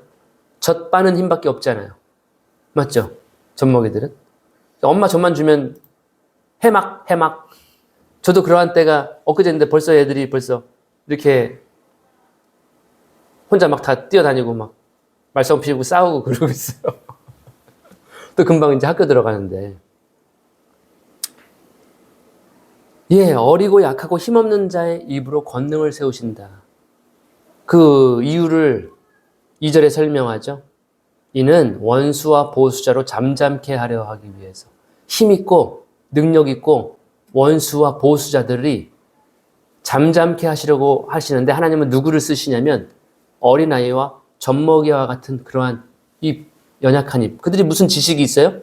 젖 빠는 힘밖에 없잖아요. 맞죠? 젖먹이들은. 엄마 젖만 주면 해막. 저도 그러한 때가 엊그제인데 벌써 애들이 벌써 이렇게 혼자 막 다 뛰어다니고 막 말썽 피우고 싸우고 그러고 있어요. 또 금방 이제 학교 들어가는데. 어리고 약하고 힘없는 자의 입으로 권능을 세우신다. 그 이유를 2절에 설명하죠. 이는 원수와 보수자로 잠잠케 하려 하기 위해서. 힘있고 능력있고 원수와 보수자들이 잠잠케 하시려고 하시는데, 하나님은 누구를 쓰시냐면 어린아이와 젖먹이와 같은 그러한 입, 연약한 입. 그들이 무슨 지식이 있어요?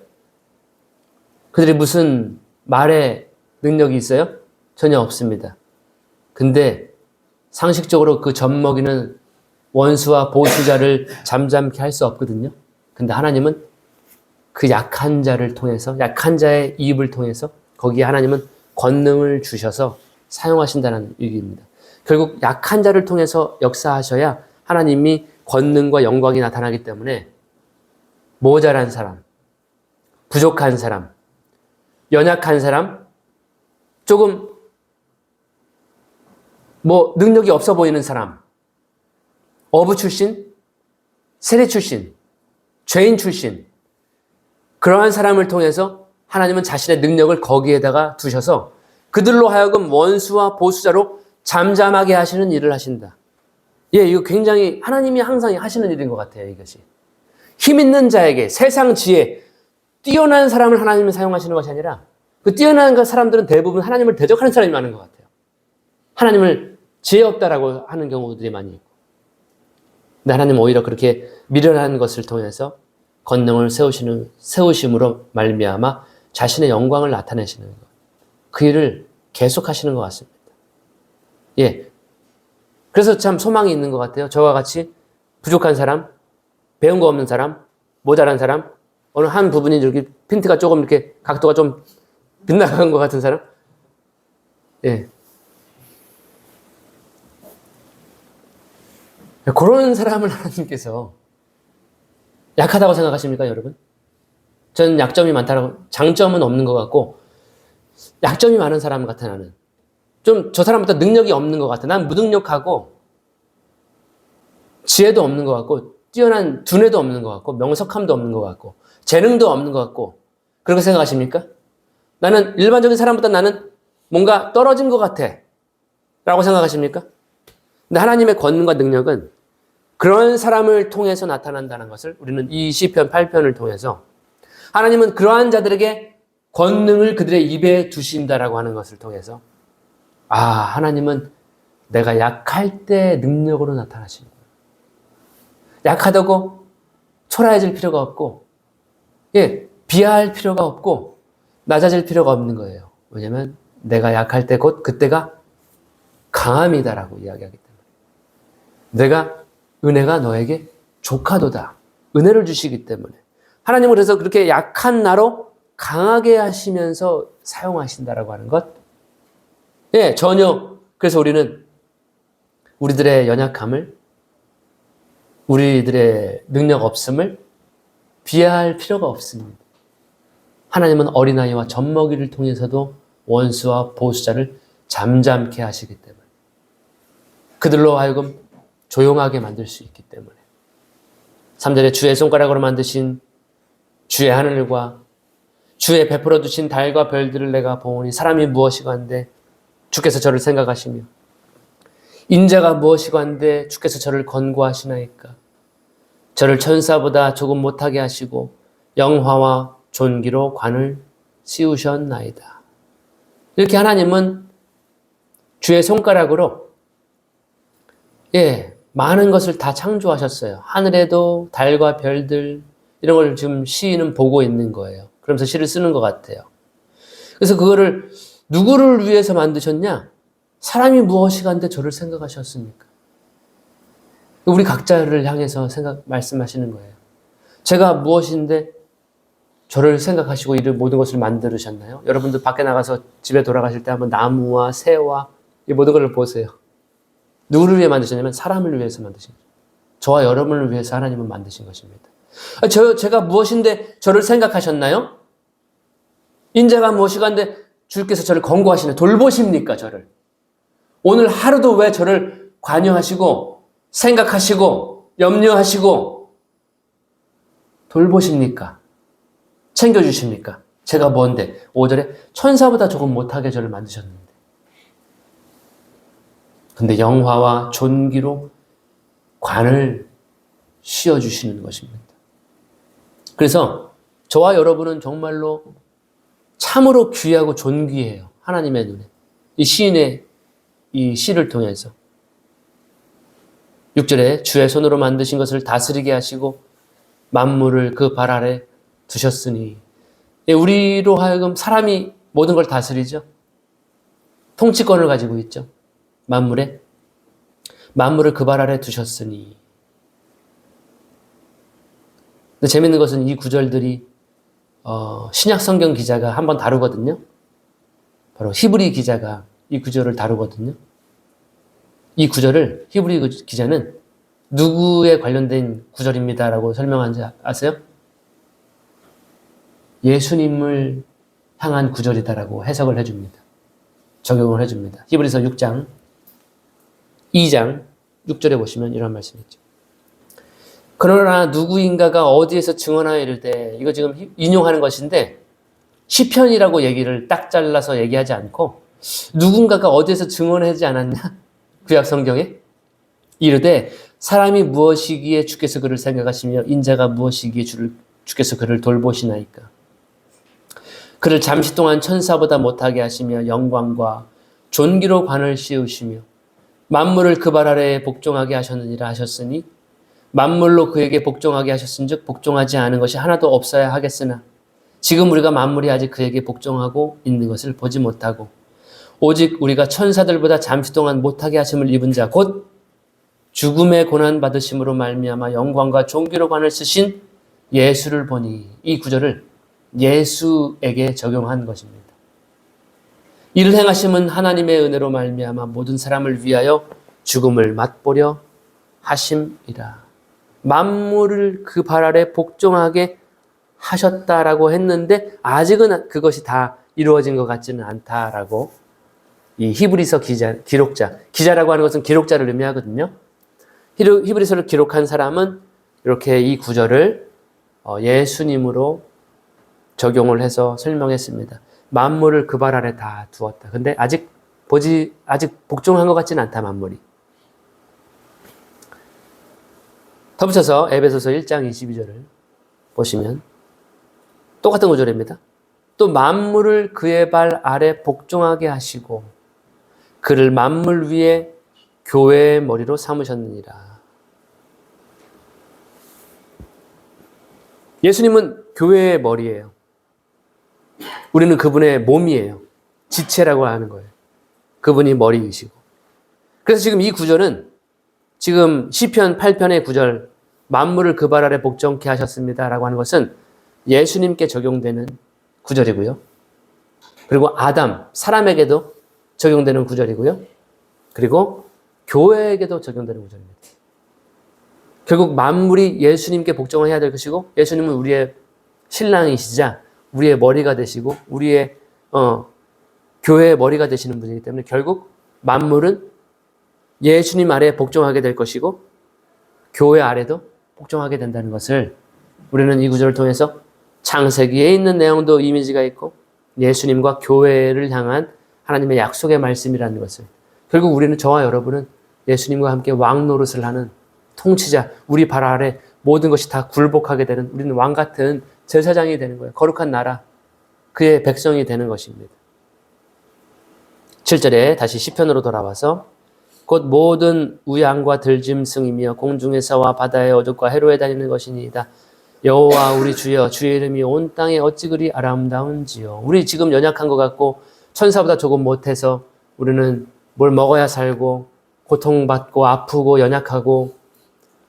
그들이 무슨 말에 능력이 있어요? 전혀 없습니다. 근데 상식적으로 그 젖먹이는 원수와 보수자를 잠잠케 할 수 없거든요. 근데 하나님은 그 약한 자를 통해서, 약한 자의 입을 통해서 거기에 하나님은 권능을 주셔서 사용하신다는 얘기입니다. 결국 약한 자를 통해서 역사하셔야 하나님이 권능과 영광이 나타나기 때문에, 모자란 사람, 부족한 사람, 연약한 사람, 조금 능력이 없어 보이는 사람, 어부 출신, 세리 출신, 죄인 출신, 그러한 사람을 통해서 하나님은 자신의 능력을 거기에다가 두셔서 그들로 하여금 원수와 보수자로 잠잠하게 하시는 일을 하신다. 이거 굉장히 하나님이 항상 하시는 일인 것 같아요, 이것이. 힘 있는 자에게 세상 지혜, 뛰어난 사람을 하나님은 사용하시는 것이 아니라, 그 뛰어난 사람들은 대부분 하나님을 대적하는 사람이 많은 것 같아요. 하나님을 지혜 없다라고 하는 경우들이 많이 있고. 근데 하나님은 오히려 그렇게 미련한 것을 통해서 권능을 세우심으로 말미암아 자신의 영광을 나타내시는 것. 그 일을 계속하시는 것 같습니다. 그래서 참 소망이 있는 것 같아요. 저와 같이 부족한 사람, 배운 거 없는 사람, 모자란 사람, 어느 한 부분이 이렇게 핀트가 조금 이렇게 각도가 좀 빗나간 것 같은 사람, 그런 사람을 하나님께서 약하다고 생각하십니까, 여러분? 저는 약점이 많다라고, 장점은 없는 것 같고, 약점이 많은 사람 같아, 나는. 좀 저 사람보다 능력이 없는 것 같아. 난 무능력하고 지혜도 없는 것 같고 뛰어난 두뇌도 없는 것 같고 명석함도 없는 것 같고 재능도 없는 것 같고 그렇게 생각하십니까? 나는 일반적인 사람보다 나는 뭔가 떨어진 것 같아 라고 생각하십니까? 근데 하나님의 권능과 능력은 그런 사람을 통해서 나타난다는 것을 우리는 이 시편 8편을 통해서 하나님은 그러한 자들에게 권능을 그들의 입에 두신다라고 하는 것을 통해서 하나님은 내가 약할 때 능력으로 나타나시는 거예요. 약하다고 초라해질 필요가 없고 비하할 필요가 없고 낮아질 필요가 없는 거예요. 왜냐하면 내가 약할 때 곧 그때가 강함이다라고 이야기하기 때문에 내가 은혜가 너에게 조카도다. 은혜를 주시기 때문에 하나님은 그래서 그렇게 약한 나로 강하게 하시면서 사용하신다라고 하는 것. 전혀 그래서 우리는 우리들의 연약함을 우리들의 능력 없음을 비하할 필요가 없습니다. 하나님은 어린아이와 젖먹이를 통해서도 원수와 보수자를 잠잠케 하시기 때문에 그들로 하여금 조용하게 만들 수 있기 때문에 3절에 주의 손가락으로 만드신 주의 하늘과 주의 베풀어 두신 달과 별들을 내가 보오니 사람이 무엇이고 한데 주께서 저를 생각하시며 인자가 무엇이고 한데 주께서 저를 권고하시나이까. 저를 천사보다 조금 못하게 하시고 영화와 존귀로 관을 씌우셨나이다. 이렇게 하나님은 주의 손가락으로 많은 것을 다 창조하셨어요. 하늘에도 달과 별들 이런 걸 지금 시인은 보고 있는 거예요. 그러면서 시를 쓰는 것 같아요. 그래서 그거를 누구를 위해서 만드셨냐? 사람이 무엇이간데 저를 생각하셨습니까? 우리 각자를 향해서 말씀하시는 거예요. 제가 무엇인데 저를 생각하시고 이 모든 것을 만드셨나요? 여러분들 밖에 나가서 집에 돌아가실 때 한번 나무와 새와 이 모든 것을 보세요. 누구를 위해 만드셨냐면 사람을 위해서 만드신 거죠. 저와 여러분을 위해서 하나님은 만드신 것입니다. 제가 무엇인데 저를 생각하셨나요? 인자가 무엇이간데 주께서 저를 권고하시는 돌보십니까? 저를. 오늘 하루도 왜 저를 관여하시고 생각하시고 염려하시고 돌보십니까? 챙겨주십니까? 제가 뭔데? 5절에 천사보다 조금 못하게 저를 만드셨는데 근데 영화와 존귀로 관을 씌워주시는 것입니다. 그래서 저와 여러분은 정말로 참으로 귀하고 존귀해요. 하나님의 눈에. 이 시인의 이 시를 통해서 6절에 주의 손으로 만드신 것을 다스리게 하시고 만물을 그 발 아래 두셨으니 우리로 하여금 사람이 모든 걸 다스리죠. 통치권을 가지고 있죠. 만물을 그 발 아래 두셨으니. 근데 재밌는 것은 이 구절들이 신약 성경 기자가 한번 다루거든요. 바로 히브리 기자가 이 구절을 다루거든요. 이 구절을 히브리 기자는 누구에 관련된 구절입니다라고 설명한지 아세요? 예수님을 향한 구절이다라고 해석을 해줍니다. 적용을 해줍니다. 히브리서 6장 2장 6절에 보시면 이런 말씀이 있죠. 그러나 누구인가가 어디에서 증언하여 이르되, 이거 지금 인용하는 것인데 시편이라고 얘기를 딱 잘라서 얘기하지 않고 누군가가 어디에서 증언하지 않았냐? 구약 성경에 이르되 사람이 무엇이기에 주께서 그를 생각하시며 인자가 무엇이기에 주께서 그를 돌보시나이까. 그를 잠시 동안 천사보다 못하게 하시며 영광과 존귀로 관을 씌우시며 만물을 그 발 아래에 복종하게 하셨느니라 하셨으니 만물로 그에게 복종하게 하셨은즉 복종하지 않은 것이 하나도 없어야 하겠으나 지금 우리가 만물이 아직 그에게 복종하고 있는 것을 보지 못하고 오직 우리가 천사들보다 잠시 동안 못하게 하심을 입은 자 곧 죽음의 고난 받으심으로 말미암아 영광과 존귀로 관을 쓰신 예수를 보니, 이 구절을 예수에게 적용한 것입니다. 이를 행하심은 하나님의 은혜로 말미암아 모든 사람을 위하여 죽음을 맛보려 하심이라. 만물을 그 발 아래 복종하게 하셨다라고 했는데 아직은 그것이 다 이루어진 것 같지는 않다라고 이 히브리서 기자라고 하는 것은 기록자를 의미하거든요. 히브리서를 기록한 사람은 이렇게 이 구절을 예수님으로 적용을 해서 설명했습니다. 만물을 그 발 아래 다 두었다. 근데 아직 복종한 것 같지는 않다, 만물이. 덧붙여서 에베소서 1장 22절을 보시면 똑같은 구절입니다. 또 만물을 그의 발 아래 복종하게 하시고 그를 만물 위에 교회의 머리로 삼으셨느니라. 예수님은 교회의 머리예요. 우리는 그분의 몸이에요. 지체라고 하는 거예요. 그분이 머리이시고. 그래서 지금 이 구절은 지금 시편 8편의 구절 만물을 그 발 아래 복종케 하셨습니다 라고 하는 것은 예수님께 적용되는 구절이고요. 그리고 사람에게도 적용되는 구절이고요. 그리고 교회에게도 적용되는 구절입니다. 결국 만물이 예수님께 복종을 해야 될 것이고 예수님은 우리의 신랑이시자 우리의 머리가 되시고 우리의 교회의 머리가 되시는 분이기 때문에 결국 만물은 예수님 아래에 복종하게 될 것이고 교회 아래도 복종하게 된다는 것을 우리는 이 구절을 통해서 창세기에 있는 내용도 이미지가 있고 예수님과 교회를 향한 하나님의 약속의 말씀이라는 것을 결국 우리는 저와 여러분은 예수님과 함께 왕 노릇을 하는 통치자, 우리 발 아래 모든 것이 다 굴복하게 되는 우리는 왕 같은 제사장이 되는 거예요. 거룩한 나라, 그의 백성이 되는 것입니다. 7절에 다시 시편으로 돌아와서 곧 모든 우양과 들짐승이며 공중에서와 바다의 어족과 해로에 다니는 것이니이다. 여호와 우리 주여 주의 이름이 온 땅에 어찌 그리 아름다운지요. 우리 지금 연약한 것 같고 천사보다 조금 못해서 우리는 뭘 먹어야 살고 고통받고 아프고 연약하고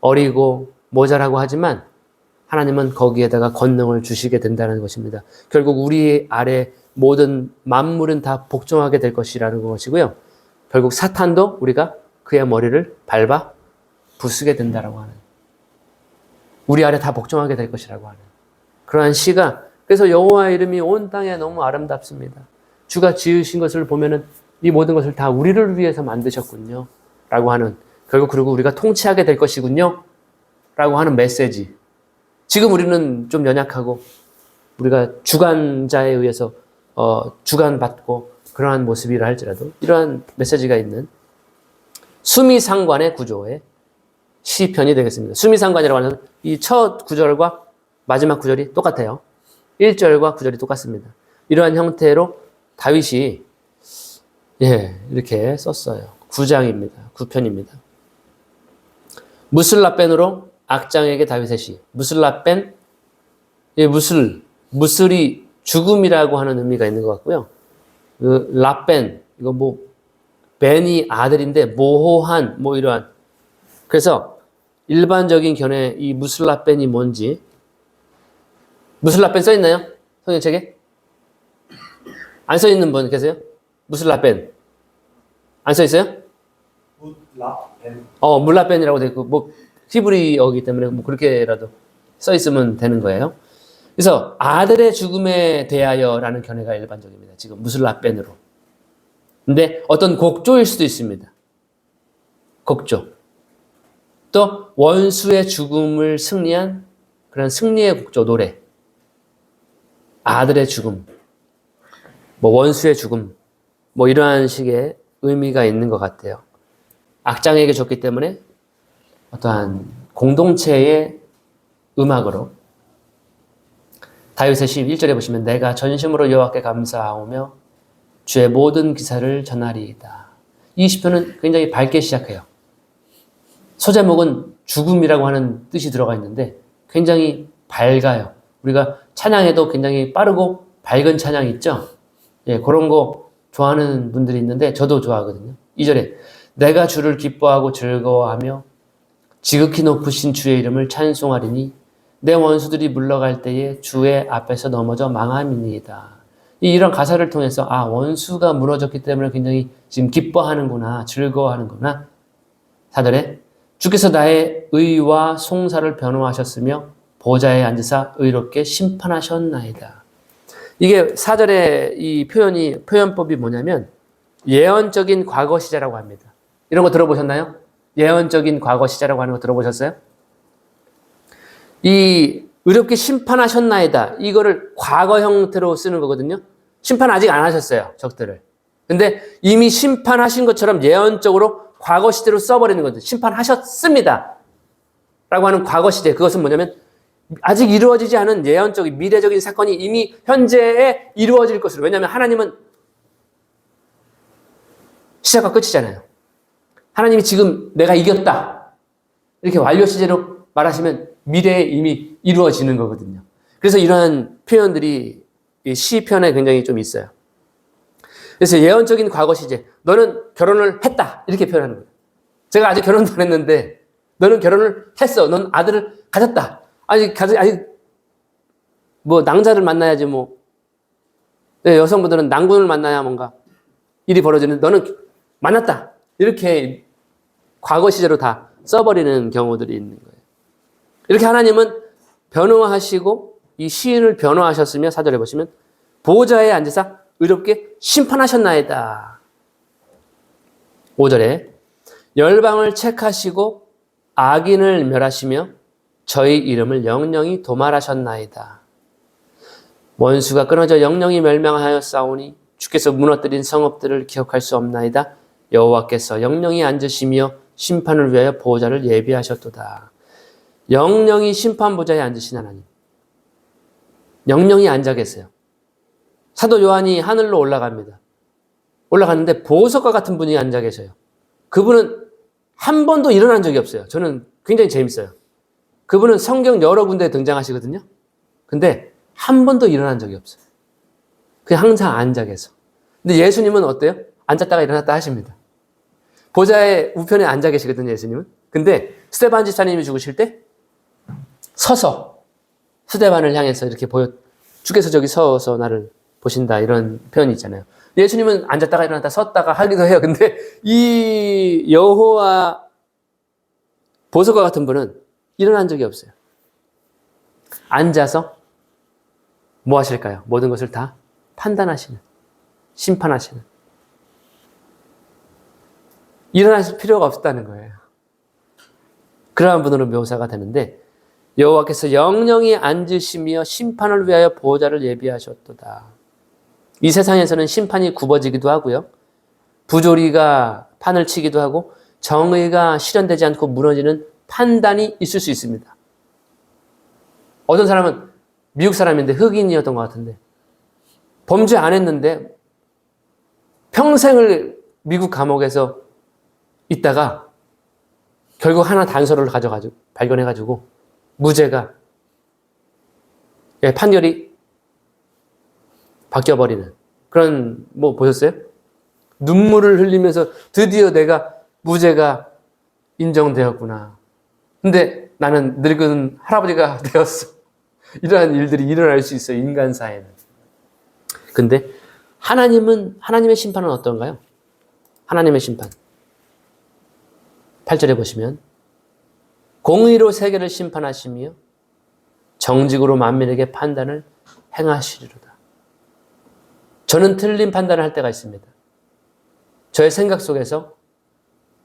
어리고 모자라고 하지만 하나님은 거기에다가 권능을 주시게 된다는 것입니다. 결국 우리 아래 모든 만물은 다 복종하게 될 것이라는 것이고요. 결국 사탄도 우리가 그의 머리를 밟아 부수게 된다라고 하는 우리 아래 다 복종하게 될 것이라고 하는 그러한 시가 그래서 여호와의 이름이 온 땅에 너무 아름답습니다. 주가 지으신 것을 보면은 이 모든 것을 다 우리를 위해서 만드셨군요. 라고 하는 결국 그리고 우리가 통치하게 될 것이군요. 라고 하는 메시지. 지금 우리는 좀 연약하고 우리가 주관자에 의해서 주관받고 그러한 모습이라 할지라도 이러한 메시지가 있는 수미상관의 구조의 시편이 되겠습니다. 수미상관이라고 하는 이 첫 구절과 마지막 구절이 똑같아요. 1절과 9절이 똑같습니다. 이러한 형태로 다윗이 이렇게 썼어요. 9장입니다. 9편입니다. 무슬라벤으로 악장에게 다윗의 시. 무슬라벤, 무슬이 죽음이라고 하는 의미가 있는 것 같고요. 그 라벤, 이거 벤이 아들인데 모호한, 이러한. 그래서 일반적인 견해 이 무슬라벤이 뭔지. 무슬라벤 써있나요? 성경책에? 안 써있는 분 계세요? 무슬라벤. 안 써있어요? 물라벤. 물라벤이라고 되고, 히브리어이기 때문에 그렇게라도 써있으면 되는 거예요. 그래서 아들의 죽음에 대하여라는 견해가 일반적입니다. 지금 무슬라벤으로. 근데 어떤 곡조일 수도 있습니다. 곡조. 또 원수의 죽음을 승리한 그런 승리의 곡조 노래. 아들의 죽음. 원수의 죽음. 이러한 식의 의미가 있는 것 같아요. 악장에게 줬기 때문에 어떠한 공동체의 음악으로 다윗의 시 1절에 보시면 내가 전심으로 여호와께 감사하오며 주의 모든 기사를 전하리이다. 이 시편은 굉장히 밝게 시작해요. 소제목은 죽음이라고 하는 뜻이 들어가 있는데 굉장히 밝아요. 우리가 찬양에도 굉장히 빠르고 밝은 찬양 있죠? 그런 거 좋아하는 분들이 있는데 저도 좋아하거든요. 2절에 내가 주를 기뻐하고 즐거워하며 지극히 높으신 주의 이름을 찬송하리니 내 원수들이 물러갈 때에 주의 앞에서 넘어져 망함이니이다. 이런 가사를 통해서 원수가 무너졌기 때문에 굉장히 지금 기뻐하는구나, 즐거워하는구나. 4절에 주께서 나의 의와 송사를 변호하셨으며 보좌에 앉으사 의롭게 심판하셨나이다. 이게 사절의 이 표현법이 뭐냐면 예언적인 과거 시제라고 합니다. 이런 거 들어보셨나요? 예언적인 과거 시제라고 하는 거 들어보셨어요? 이 의롭게 심판하셨나이다. 이거를 과거 형태로 쓰는 거거든요. 심판 아직 안 하셨어요. 적들을. 근데 이미 심판하신 것처럼 예언적으로 과거 시제로 써버리는 거죠. 심판하셨습니다. 라고 하는 과거 시제. 그것은 뭐냐면 아직 이루어지지 않은 예언적인 미래적인 사건이 이미 현재에 이루어질 것으로. 왜냐하면 하나님은 시작과 끝이잖아요. 하나님이 지금 내가 이겼다. 이렇게 완료 시제로 말하시면 미래에 이미 이루어지는 거거든요. 그래서 이러한 표현들이 이 시편에 굉장히 좀 있어요. 그래서 예언적인 과거 시제. 너는 결혼을 했다. 이렇게 표현하는 거예요. 제가 아직 결혼도 안 했는데 너는 결혼을 했어. 넌 아들을 가졌다. 아직 뭐 낭자를 만나야지 뭐. 네, 여성분들은 낭군을 만나야 뭔가 일이 벌어지는. 너는 만났다. 이렇게 과거 시제로 다 써버리는 경우들이 있는 거예요. 이렇게 하나님은 변호하시고 이 시인을 변호하셨으며 4절에 보시면 보좌에 앉으사 의롭게 심판하셨나이다. 5절에 열방을 책하시고 악인을 멸하시며 저희 이름을 영영히 도말하셨나이다. 원수가 끊어져 영영히 멸망하였사오니 주께서 무너뜨린 성읍들을 기억할 수 없나이다. 여호와께서 영영히 앉으시며 심판을 위하여 보좌를 예비하셨도다. 영영히 심판 보좌에 앉으신 하나님. 영영히 앉아 계세요. 사도 요한이 하늘로 올라갑니다. 올라갔는데 보석과 같은 분이 앉아 계셔요. 그분은 한 번도 일어난 적이 없어요. 저는 굉장히 재밌어요. 그분은 성경 여러 군데에 등장하시거든요. 근데 한 번도 일어난 적이 없어요. 그냥 항상 앉아 계셔. 근데 예수님은 어때요? 앉았다가 일어났다 하십니다. 보좌의 우편에 앉아 계시거든요, 예수님은. 근데 스데반 집사님이 죽으실 때 서서 스데반을 향해서 이렇게 주께서 저기 서서 나를 보신다 이런 표현이 있잖아요. 예수님은 앉았다가 일어났다 섰다가 하기도 해요. 근데 이 여호와 보석과 같은 분은 일어난 적이 없어요. 앉아서 뭐 하실까요? 모든 것을 다 판단하시는, 심판하시는. 일어나실 필요가 없다는 거예요. 그러한 분으로 묘사가 되는데 여호와께서 영영히 앉으시며 심판을 위하여 보좌를 예비하셨도다. 이 세상에서는 심판이 굽어지기도 하고요. 부조리가 판을 치기도 하고 정의가 실현되지 않고 무너지는 판단이 있을 수 있습니다. 어떤 사람은 미국 사람인데 흑인이었던 것 같은데 범죄 안 했는데 평생을 미국 감옥에서 있다가 결국 하나 단서를 가져가지고 발견해가지고 무죄가 판결이 바뀌어버리는 그런 뭐 보셨어요? 눈물을 흘리면서 드디어 내가 무죄가 인정되었구나. 근데 나는 늙은 할아버지가 되었어. 이러한 일들이 일어날 수 있어요. 인간사에는. 근데 하나님의 심판은 어떤가요? 하나님의 심판. 8절에 보시면 공의로 세계를 심판하시며 정직으로 만민에게 판단을 행하시리로다. 저는 틀린 판단을 할 때가 있습니다. 저의 생각 속에서,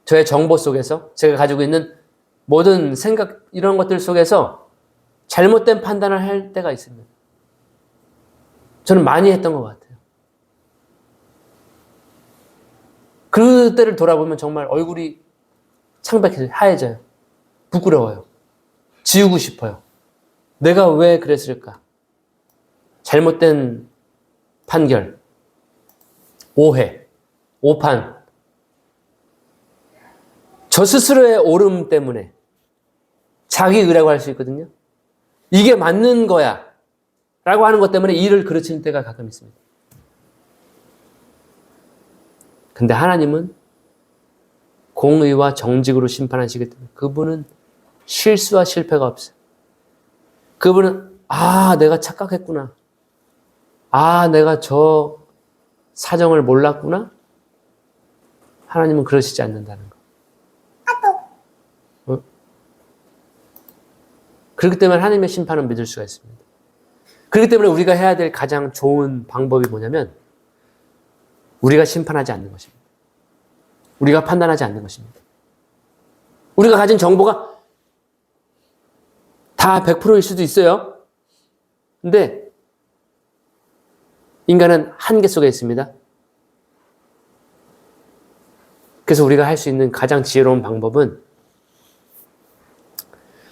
저의 정보 속에서, 제가 가지고 있는 모든 생각, 이런 것들 속에서 잘못된 판단을 할 때가 있습니다. 저는 많이 했던 것 같아요. 그때를 돌아보면 정말 얼굴이 창백해져요. 하얘져요. 부끄러워요. 지우고 싶어요. 내가 왜 그랬을까? 잘못된 판결, 오해, 오판. 저 스스로의 옳음 때문에 자기 의라고 할 수 있거든요. 이게 맞는 거야 라고 하는 것 때문에 일을 그르치는 때가 가끔 있습니다. 근데 하나님은 공의와 정직으로 심판하시기 때문에 그분은 실수와 실패가 없어요. 그분은 내가 착각했구나. 내가 저 사정을 몰랐구나. 하나님은 그러시지 않는다는 거. 그렇기 때문에 하나님의 심판은 믿을 수가 있습니다. 그렇기 때문에 우리가 해야 될 가장 좋은 방법이 뭐냐면 우리가 심판하지 않는 것입니다. 우리가 판단하지 않는 것입니다. 우리가 가진 정보가 다 100%일 수도 있어요. 근데 인간은 한계 속에 있습니다. 그래서 우리가 할 수 있는 가장 지혜로운 방법은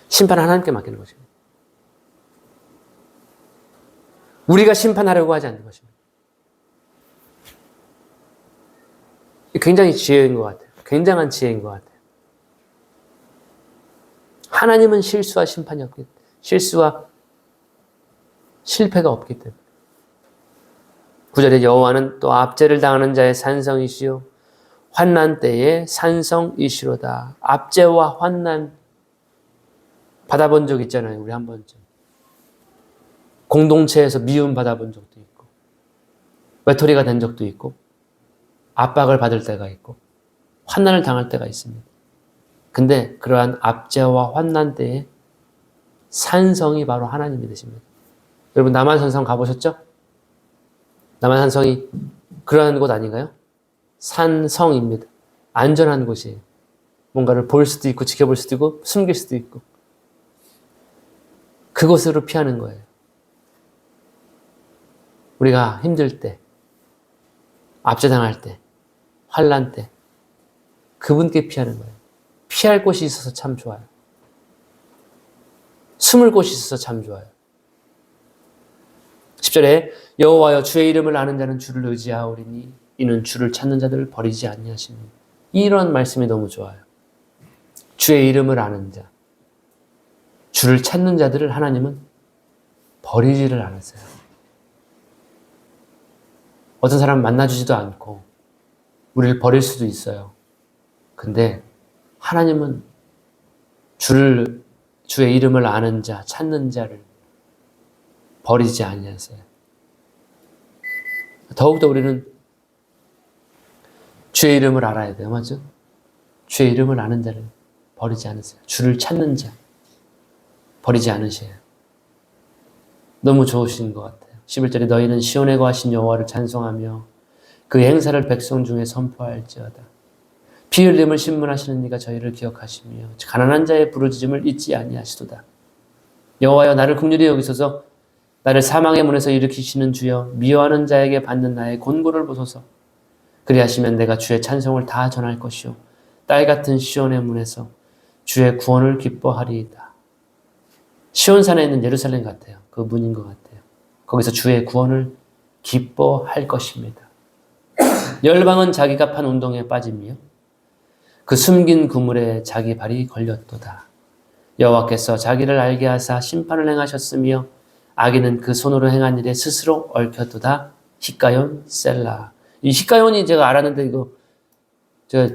심판을 하나님께 맡기는 것입니다. 우리가 심판하려고 하지 않는 것입니다. 굉장히 지혜인 것 같아요. 굉장한 지혜인 것 같아요. 하나님은 실수와 심판이 없기 때문에, 실수와 실패가 없기 때문에. 9절에 여호와는 또 압제를 당하는 자의 산성이시요 환난 때의 산성이시로다. 압제와 환난 받아본 적 있잖아요. 우리 한 번쯤. 공동체에서 미움 받아본 적도 있고 외톨이가 된 적도 있고 압박을 받을 때가 있고 환난을 당할 때가 있습니다. 근데 그러한 압제와 환난 때에 산성이 바로 하나님이 되십니다. 여러분 남한산성 가보셨죠? 남한산성이 그러한 곳 아닌가요? 산성입니다. 안전한 곳이에요. 뭔가를 볼 수도 있고 지켜볼 수도 있고 숨길 수도 있고 그곳으로 피하는 거예요. 우리가 힘들 때, 압제당할 때, 환난 때 그분께 피하는 거예요. 피할 곳이 있어서 참 좋아요. 숨을 곳이 있어서 참 좋아요. 10절에 여호와여 주의 이름을 아는 자는 주를 의지하오리니 이는 주를 찾는 자들을 버리지 아니하시니 이런 말씀이 너무 좋아요. 주의 이름을 아는 자, 주를 찾는 자들을 하나님은 버리지를 않았어요. 어떤 사람 만나주지도 않고 우리를 버릴 수도 있어요. 근데 하나님은 주의 이름을 아는 자, 찾는 자를 버리지 아니하세요. 더욱더 우리는 주의 이름을 알아야 돼요. 맞죠? 주의 이름을 아는 자를 버리지 않으세요. 주를 찾는 자 버리지 않으셔요. 너무 좋으신 것 같아요. 11절에 너희는 시온에 거하신 여호와를 찬송하며 그 행사를 백성 중에 선포할지어다. 피 흘림을 신문하시는 이가 저희를 기억하시며 가난한 자의 부르짖음을 잊지 아니하시도다. 여호와여 나를 긍휼히 여기소서. 나를 사망의 문에서 일으키시는 주여 미워하는 자에게 받는 나의 곤고를 보소서. 그리하시면 내가 주의 찬송을 다 전할 것이요 딸 같은 시온의 문에서 주의 구원을 기뻐하리이다. 시온산에 있는 예루살렘 같아요. 그 문인 것 같아요. 거기서 주의 구원을 기뻐할 것입니다. 열방은 자기가 판 운동에 빠짐이요 그 숨긴 그물에 자기 발이 걸렸도다. 여호와께서 자기를 알게 하사 심판을 행하셨으며 악인은 그 손으로 행한 일에 스스로 얽혔도다. 히가yon 셀라. 이 히가연이 제가 알았는데 이거 제가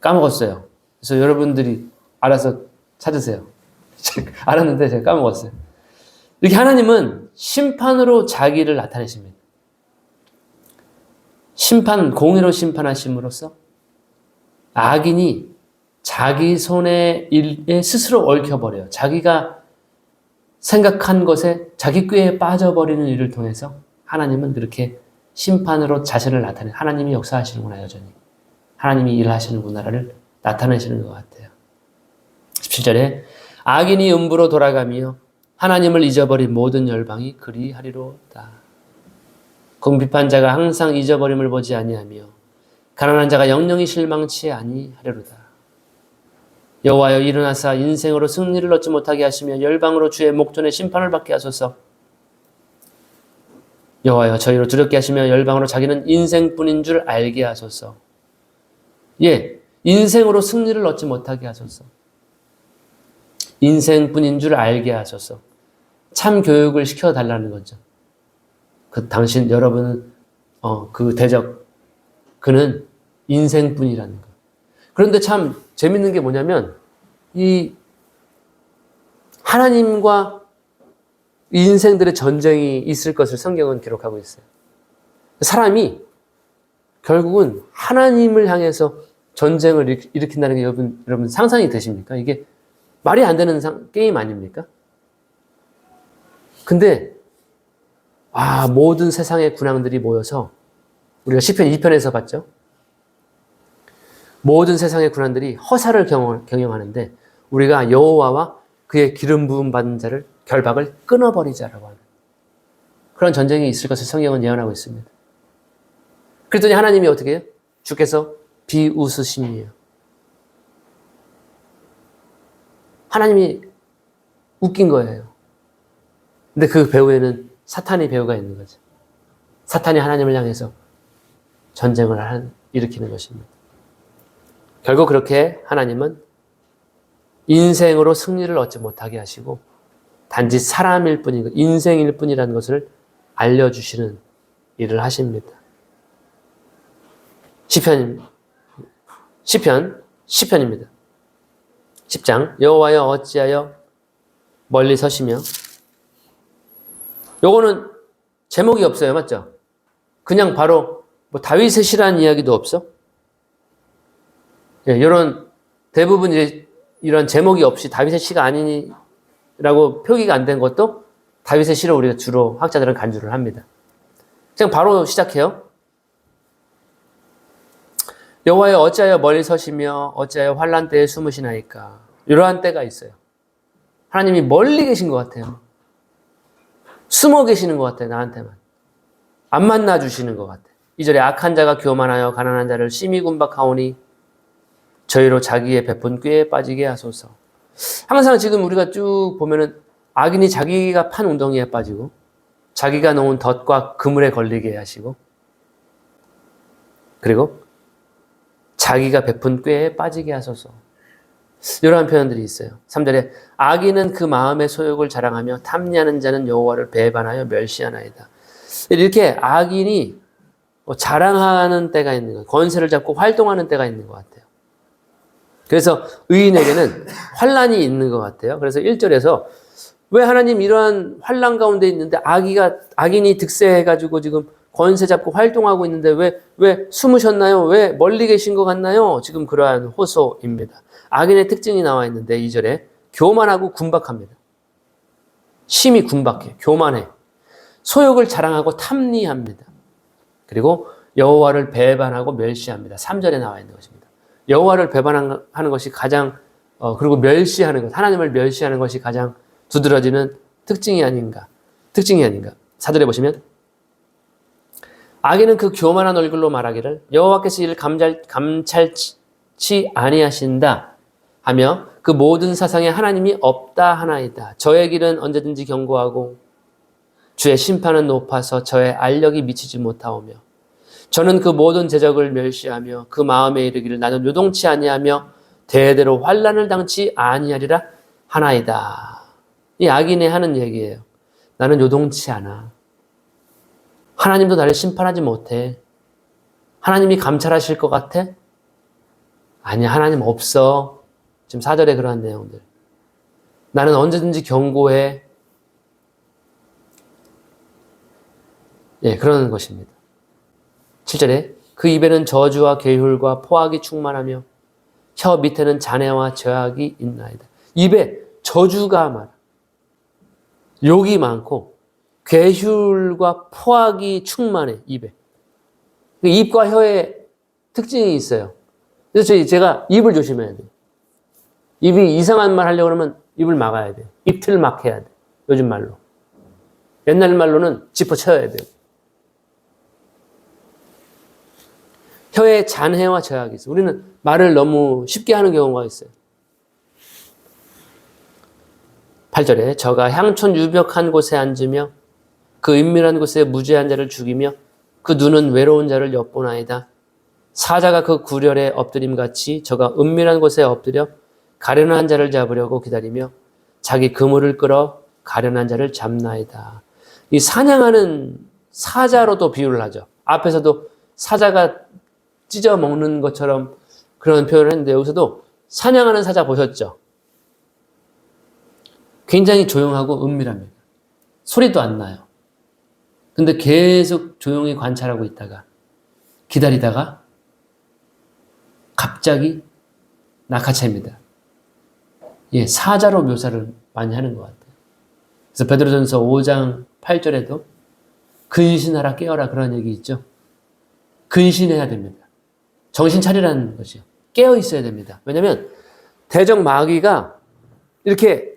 까먹었어요. 그래서 여러분들이 알아서 찾으세요. 알았는데 제가 까먹었어요. 이렇게 하나님은 심판으로 자기를 나타내십니다. 공의로 심판하심으로써 악인이 자기 손의 일에 스스로 얽혀버려요. 자기가 생각한 것에 자기 꾀에 빠져버리는 일을 통해서 하나님은 그렇게 심판으로 자신을 나타내 하나님이 역사하시는구나 여전히. 하나님이 일하시는구나를 나타내시는 것 같아요. 17절에 악인이 음부로 돌아가며 하나님을 잊어버린 모든 열방이 그리하리로다. 궁핍한 자가 항상 잊어버림을 보지 아니하며 가난한 자가 영영이 실망치 아니하리로다. 여호와여 일어나사 인생으로 승리를 얻지 못하게 하시며 열방으로 주의 목전에 심판을 받게 하소서. 여호와여 저희로 두렵게 하시며 열방으로 자기는 인생뿐인 줄 알게 하소서. 예, 인생으로 승리를 얻지 못하게 하소서. 인생뿐인 줄 알게 하소서. 참 교육을 시켜달라는 거죠. 여러분은 그 대적 그는 인생뿐이라는 거. 그런데 참 재밌는 게 뭐냐면 이 하나님과 인생들의 전쟁이 있을 것을 성경은 기록하고 있어요. 사람이 결국은 하나님을 향해서 전쟁을 일으킨다는 게 여러분 상상이 되십니까? 이게 말이 안 되는 게임 아닙니까? 근데 모든 세상의 군왕들이 모여서 우리가 시편 2편에서 봤죠. 모든 세상의 군왕들이 허사를 경영하는데 우리가 여호와와 그의 기름 부음 받은 자를 결박을 끊어버리자라고 하는 그런 전쟁이 있을 것을 성경은 예언하고 있습니다. 그랬더니 하나님이 어떻게 해요? 주께서 비웃으심이에요. 하나님이 웃긴 거예요. 근데 그 배후에는 사탄의 배후가 있는 거죠. 사탄이 하나님을 향해서 전쟁을 일으키는 것입니다. 결국 그렇게 하나님은 인생으로 승리를 얻지 못하게 하시고 단지 사람일 뿐이고 인생일 뿐이라는 것을 알려주시는 일을 하십니다. 시편입니다. 10장 여호와여 어찌하여 멀리 서시며 요거는 제목이 없어요. 맞죠? 그냥 바로 뭐 다윗의 시라는 이야기도 없어. 예, 이런 대부분 이런 제목이 없이 다윗의 시가 아니라고 표기가 안 된 것도 다윗의 시를 우리가 주로 학자들은 간주를 합니다. 그냥 바로 시작해요. 여호와여 어찌하여 멀리 서시며 어찌하여 환난 때에 숨으시나이까. 이러한 때가 있어요. 하나님이 멀리 계신 것 같아요. 숨어 계시는 것 같아요. 나한테만. 안 만나 주시는 것 같아요. 2절에 악한 자가 교만하여 가난한 자를 심히 군박하오니 저희로 자기의 베푼 꾀에 빠지게 하소서. 항상 지금 우리가 쭉 보면은 악인이 자기가 판 웅덩이에 빠지고 자기가 놓은 덫과 그물에 걸리게 하시고 그리고 자기가 베푼 꾀에 빠지게 하소서. 이러한 표현들이 있어요. 3절에 악인은 그 마음의 소욕을 자랑하며 탐리하는 자는 여호와를 배반하여 멸시하나이다. 이렇게 악인이 자랑하는 때가 있는 거예요. 권세를 잡고 활동하는 때가 있는 것 같아요. 그래서 의인에게는 환난이 있는 것 같아요. 그래서 1절에서 왜 하나님 이러한 환난 가운데 있는데 악인이 득세해가지고 지금 권세 잡고 활동하고 있는데 왜 숨으셨나요? 왜 멀리 계신 것 같나요? 지금 그러한 호소입니다. 악인의 특징이 나와 있는데 2절에 교만하고 군박합니다. 심히 군박해, 교만해. 소욕을 자랑하고 탐리합니다. 그리고 여호와를 배반하고 멸시합니다. 3절에 나와 있는 것입니다. 여호와를 배반하는 것이 가장 그리고 멸시하는 것, 하나님을 멸시하는 것이 가장 두드러지는 특징이 아닌가. 4절에 보시면 악인은 그 교만한 얼굴로 말하기를 여호와께서 이를 감찰치 아니하신다 하며 그 모든 사상에 하나님이 없다 하나이다. 저의 길은 언제든지 견고하고 주의 심판은 높아서 저의 알력이 미치지 못하오며 저는 그 모든 제적을 멸시하며 그 마음에 이르기를 나는 요동치 아니하며 대대로 환난을 당치 아니하리라 하나이다. 이 악인이 하는 얘기예요. 나는 요동치 않아. 하나님도 나를 심판하지 못해. 하나님이 감찰하실 것 같아? 아니야, 하나님 없어. 지금 4절에 그러한 내용들. 나는 언제든지 견고해. 예, 그러는 것입니다. 7절에 그 입에는 저주와 계율과 포악이 충만하며 혀 밑에는 잔해와 죄악이 있나이다. 입에 저주가 많아. 욕이 많고 괴휼과 포악이 충만해. 입에. 입과 혀에 특징이 있어요. 그래서 제가 입을 조심해야 돼요. 입이 이상한 말 하려고 그러면 입을 막아야 돼요. 입틀 막해야 돼요. 요즘 말로. 옛날 말로는 짚어쳐야 돼요. 혀에 잔해와 죄악이 있어요. 우리는 말을 너무 쉽게 하는 경우가 있어요. 8절에 저가 향촌 유벽한 곳에 앉으며 그 은밀한 곳에 무죄한 자를 죽이며 그 눈은 외로운 자를 엿보나이다. 사자가 그 구렬에 엎드림같이 저가 은밀한 곳에 엎드려 가련한 자를 잡으려고 기다리며 자기 그물을 끌어 가련한 자를 잡나이다. 이 사냥하는 사자로도 비유를 하죠. 앞에서도 사자가 찢어 먹는 것처럼 그런 표현을 했는데 여기서도 사냥하는 사자 보셨죠? 굉장히 조용하고 은밀합니다. 소리도 안 나요. 근데 계속 조용히 관찰하고 있다가 기다리다가 갑자기 낚아챕니다. 예, 사자로 묘사를 많이 하는 것 같아요. 그래서 베드로전서 5장 8절에도 근신하라 깨어라 그런 얘기 있죠. 근신해야 됩니다. 정신 차리라는 것이요. 깨어 있어야 됩니다. 왜냐하면 대적 마귀가 이렇게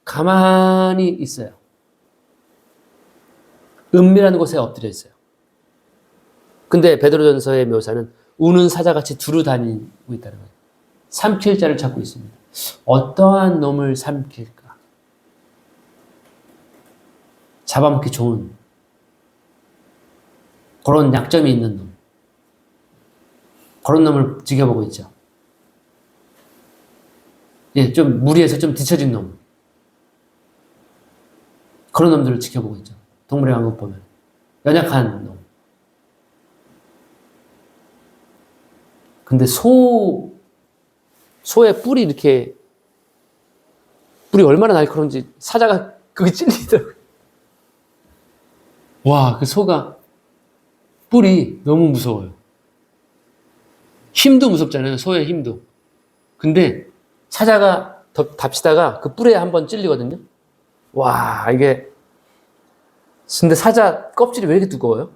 가만히 있어요. 은밀한 곳에 엎드려 있어요. 근데 베드로전서의 묘사는 우는 사자같이 두루 다니고 있다는 거예요. 삼킬 자를 찾고 있습니다. 어떠한 놈을 삼킬까? 잡아먹기 좋은 그런 약점이 있는 놈. 그런 놈을 지켜보고 있죠. 예, 좀 무리해서 좀 뒤처진 놈. 그런 놈들을 지켜보고 있죠. 동물의 왕국 보면. 연약한 놈. 근데 소의 뿔이 이렇게, 뿔이 얼마나 날카로운지 사자가 그게 찔리더라고요. 와, 그 소가 뿔이 너무 무서워요. 힘도 무섭잖아요. 소의 힘도. 근데 사자가 답시다가 그 뿔에 한번 찔리거든요. 와, 이게. 근데 사자 껍질이 왜 이렇게 두꺼워요?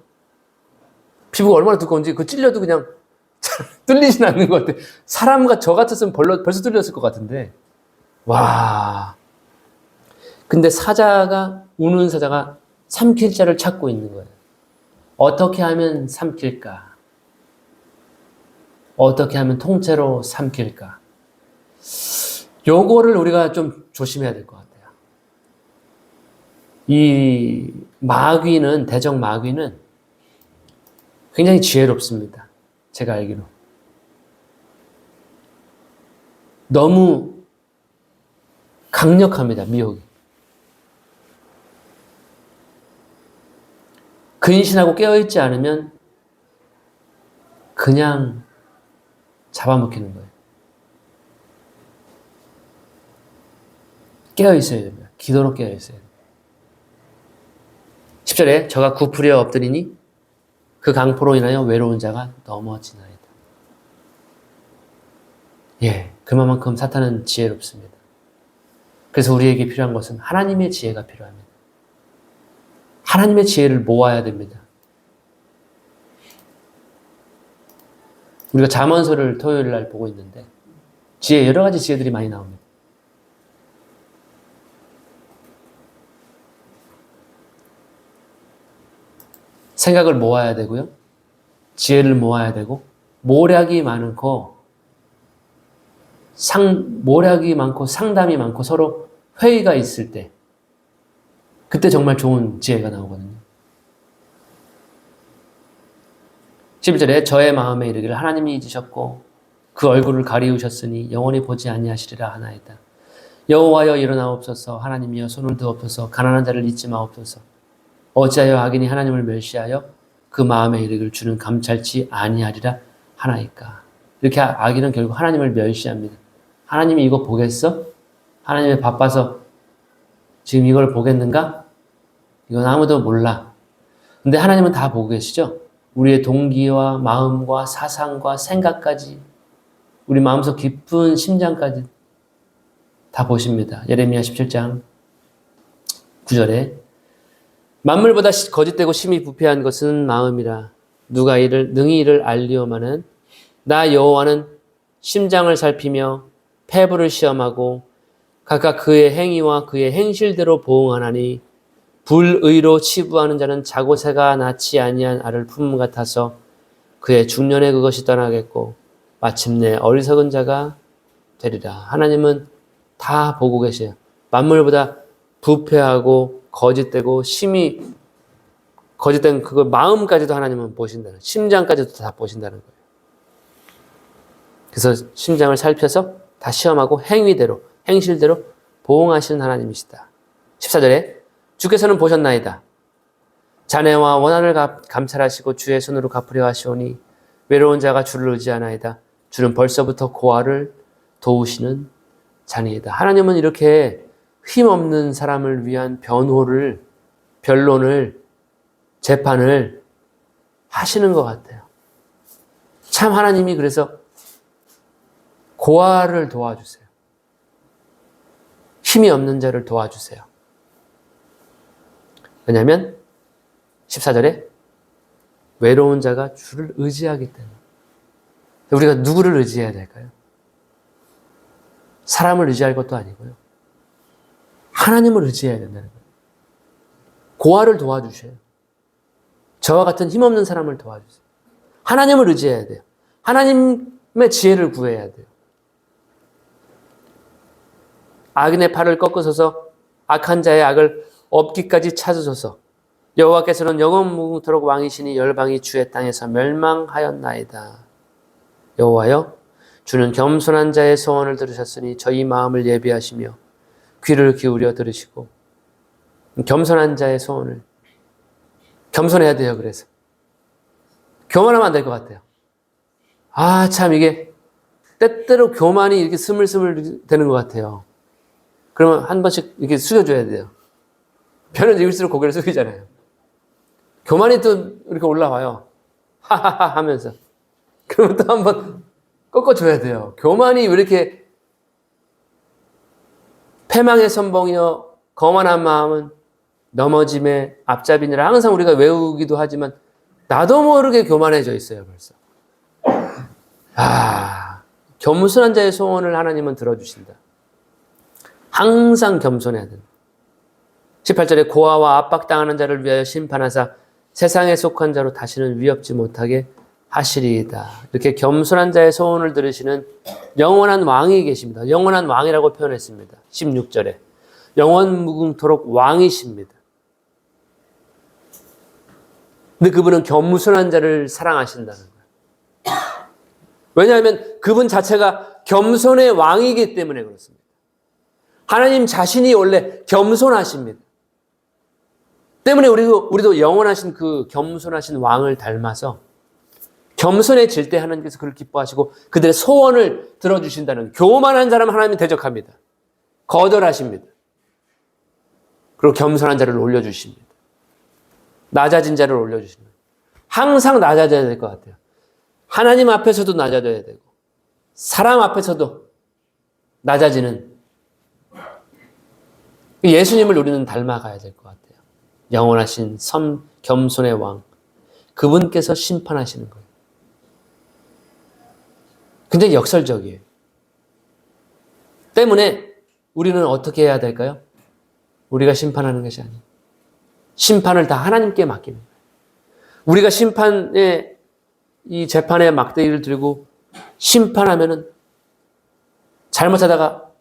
피부가 얼마나 두꺼운지 그 찔려도 그냥 뚫리진 않는 것 같아. 사람과 저 같았으면 벌써 뚫렸을 것 같은데. 와. 근데 우는 사자가 삼킬 자를 찾고 있는 거예요. 어떻게 하면 삼킬까? 어떻게 하면 통째로 삼킬까? 요거를 우리가 좀 조심해야 될 것 같아요. 이 마귀는, 대적 마귀는 굉장히 지혜롭습니다. 제가 알기로. 너무 강력합니다, 미혹이. 근신하고 깨어있지 않으면 그냥 잡아먹히는 거예요. 깨어있어야 됩니다. 기도로 깨어있어야 됩니다. 10절에 저가 굽으려 엎드리니 그 강포로 인하여 외로운 자가 넘어지나이다. 예, 그만큼 사탄은 지혜롭습니다. 그래서 우리에게 필요한 것은 하나님의 지혜가 필요합니다. 하나님의 지혜를 모아야 됩니다. 우리가 잠언서를 토요일 날 보고 있는데 여러 가지 지혜들이 많이 나옵니다. 생각을 모아야 되고요. 지혜를 모아야 되고 모략이 많고 상담이 많고 서로 회의가 있을 때 그때 정말 좋은 지혜가 나오거든요. 11절에 저의 마음에 이르기를 하나님이 잊으셨고 그 얼굴을 가리우셨으니 영원히 보지 아니하시리라 하나이다. 여호와여 일어나옵소서. 하나님이여 손을 드옵소서. 가난한 자를 잊지 마옵소서. 어찌하여 악인이 하나님을 멸시하여 그 마음에 이르기를 주는 감찰치 아니하리라 하나이까. 이렇게 악인은 결국 하나님을 멸시합니다. 하나님이 이거 보겠어? 하나님이 바빠서 지금 이걸 보겠는가? 이건 아무도 몰라. 근데 하나님은 다 보고 계시죠? 우리의 동기와 마음과 사상과 생각까지, 우리 마음속 깊은 심장까지 다 보십니다. 예레미야 17장 9절에 만물보다 거짓되고 심히 부패한 것은 마음이라. 누가 능히 이를 알리오마는 나 여호와는 심장을 살피며 폐부를 시험하고 각각 그의 행위와 그의 행실대로 보응하나니 불의로 치부하는 자는 자고새가 낳지 아니한 알을 품음 같아서 그의 중년에 그것이 떠나겠고 마침내 어리석은 자가 되리라. 하나님은 다 보고 계세요. 만물보다 부패하고 거짓되고 심히 거짓된 그거 마음까지도 하나님은 보신다는, 심장까지도 다 보신다는 거예요. 그래서 심장을 살펴서 다 시험하고 행실대로 보응하시는 하나님이시다. 14절에 주께서는 보셨나이다. 자네와 원한을 감찰하시고 주의 손으로 갚으려 하시오니 외로운 자가 주를 의지하나이다. 주는 벌써부터 고아를 도우시는 자니이다. 하나님은 이렇게 힘없는 사람을 위한 변론을, 재판을 하시는 것 같아요. 참 하나님이 그래서 고아를 도와주세요. 힘이 없는 자를 도와주세요. 왜냐하면 14절에 외로운 자가 주를 의지하기 때문에. 우리가 누구를 의지해야 될까요? 사람을 의지할 것도 아니고요. 하나님을 의지해야 된다는 거예요. 고아를 도와주셔요. 저와 같은 힘없는 사람을 도와주세요. 하나님을 의지해야 돼요. 하나님의 지혜를 구해야 돼요. 악인의 팔을 꺾으소서 악한 자의 악을 없기까지 찾으소서. 여호와께서는 영원무궁토록 왕이시니 열방이 주의 땅에서 멸망하였나이다. 여호와여, 주는 겸손한 자의 소원을 들으셨으니 저희 마음을 예비하시며 귀를 기울여 들으시고. 겸손한 자의 소원을 겸손해야 돼요. 그래서 교만하면 안 될 것 같아요. 참 이게 때때로 교만이 이렇게 스물스물 되는 것 같아요. 그러면 한 번씩 이렇게 숙여줘야 돼요. 편을 읽을수록 고개를 숙이잖아요. 교만이 또 이렇게 올라와요. 하하하 하면서. 그러면 또 한 번 꺾어줘야 돼요. 교만이 왜 이렇게 패망의 선봉이여 거만한 마음은 넘어짐의 앞잡이니라 항상 우리가 외우기도 하지만 나도 모르게 교만해져 있어요. 벌써. 겸손한 자의 소원을 하나님은 들어주신다. 항상 겸손해야 된다. 18절에 고아와 압박당하는 자를 위하여 심판하사 세상에 속한 자로 다시는 위협지 못하게 하시리이다. 이렇게 겸손한 자의 소원을 들으시는 영원한 왕이 계십니다. 영원한 왕이라고 표현했습니다. 16절에 영원무궁토록 왕이십니다. 근데 그분은 겸손한 자를 사랑하신다는 거예요. 왜냐하면 그분 자체가 겸손의 왕이기 때문에 그렇습니다. 하나님 자신이 원래 겸손하십니다. 때문에 우리도 영원하신 그 겸손하신 왕을 닮아서 겸손해질 때 하나님께서 그를 기뻐하시고 그들의 소원을 들어주신다는, 교만한 사람 하나님이 대적합니다. 거절하십니다. 그리고 겸손한 자를 올려주십니다. 낮아진 자를 올려주십니다. 항상 낮아져야 될 것 같아요. 하나님 앞에서도 낮아져야 되고 사람 앞에서도 낮아지는 예수님을 우리는 닮아가야 될 것 같아요. 영원하신 겸손의 왕, 그분께서 심판하시는 거예요. 굉장히 역설적이에요. 때문에 우리는 어떻게 해야 될까요? 우리가 심판하는 것이 아니에요. 심판을 다 하나님께 맡기는 거예요. 우리가 심판의 이 재판의 막대기를 들고 심판하면은 잘못하다가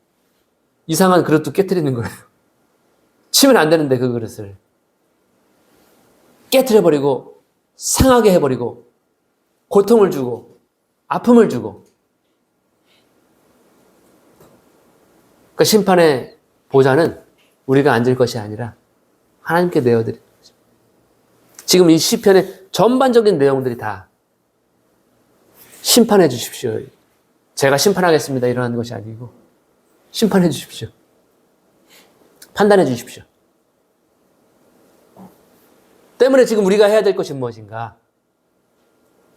이상한 그릇도 깨트리는 거예요. 치면 안 되는데 그 그릇을 깨트려버리고 상하게 해버리고 고통을 주고 아픔을 주고, 그 심판의 보좌는 우리가 앉을 것이 아니라 하나님께 내어드리는 거죠. 지금 이 시편의 전반적인 내용들이 다 심판해 주십시오. 제가 심판하겠습니다. 이러는 것이 아니고 심판해 주십시오. 판단해 주십시오. 때문에 지금 우리가 해야 될 것이 무엇인가?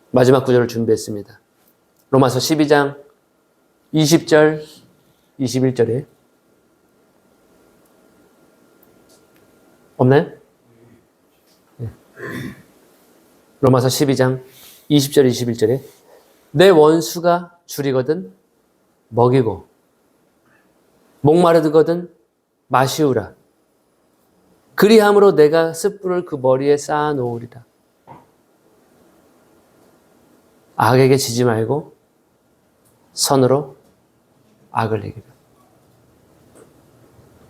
마지막 구절을 준비했습니다. 로마서 12장 20절, 21절에 없나요? 네. 로마서 12장 20절, 21절에 내 원수가 줄이거든 먹이고 목마르거든 마시우라. 그리함으로 내가 숯불을 그 머리에 쌓아 놓으리라. 악에게 지지 말고 선으로 악을 이기라.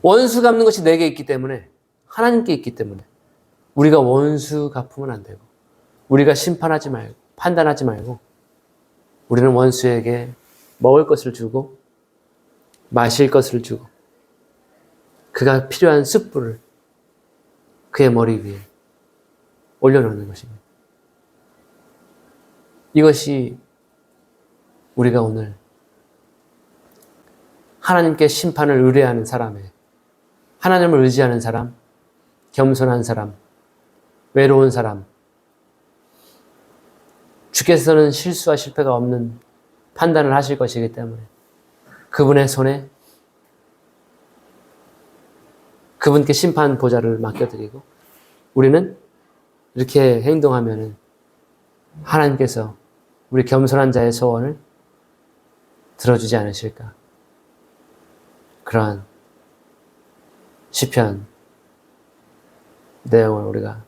원수 갚는 것이 내게 있기 때문에, 하나님께 있기 때문에 우리가 원수 갚으면 안 되고, 우리가 심판하지 말고 판단하지 말고 우리는 원수에게 먹을 것을 주고 마실 것을 주고 그가 필요한 숯불을 그의 머리 위에 올려놓는 것입니다. 이것이 우리가 오늘 하나님께 심판을 의뢰하는 사람의, 하나님을 의지하는 사람, 겸손한 사람, 외로운 사람, 주께서는 실수와 실패가 없는 판단을 하실 것이기 때문에 그분의 손에 그분께 심판 보좌를 맡겨드리고 우리는 이렇게 행동하면은 하나님께서 우리 겸손한 자의 소원을 들어주지 않으실까? 그러한 시편 내용을 우리가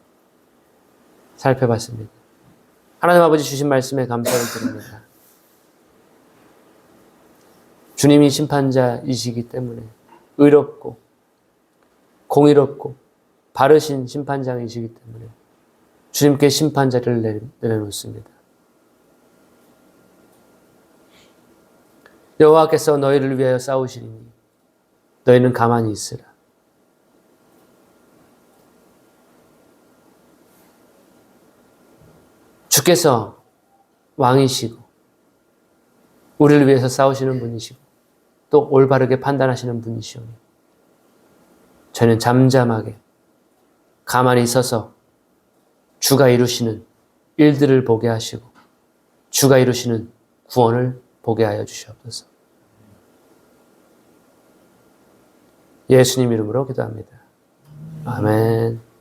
살펴봤습니다. 하나님 아버지 주신 말씀에 감사를 드립니다. 주님이 심판자이시기 때문에 의롭고 공의롭고 바르신 심판장이시기 때문에 주님께 심판자를 내려놓습니다. 여호와께서 너희를 위하여 싸우시리니 너희는 가만히 있으라. 주께서 왕이시고 우리를 위해서 싸우시는 분이시고 또 올바르게 판단하시는 분이시오니 저는 잠잠하게 가만히 서서 주가 이루시는 일들을 보게 하시고 주가 이루시는 구원을 보게 하여 주시옵소서. 예수님 이름으로 기도합니다. 아멘.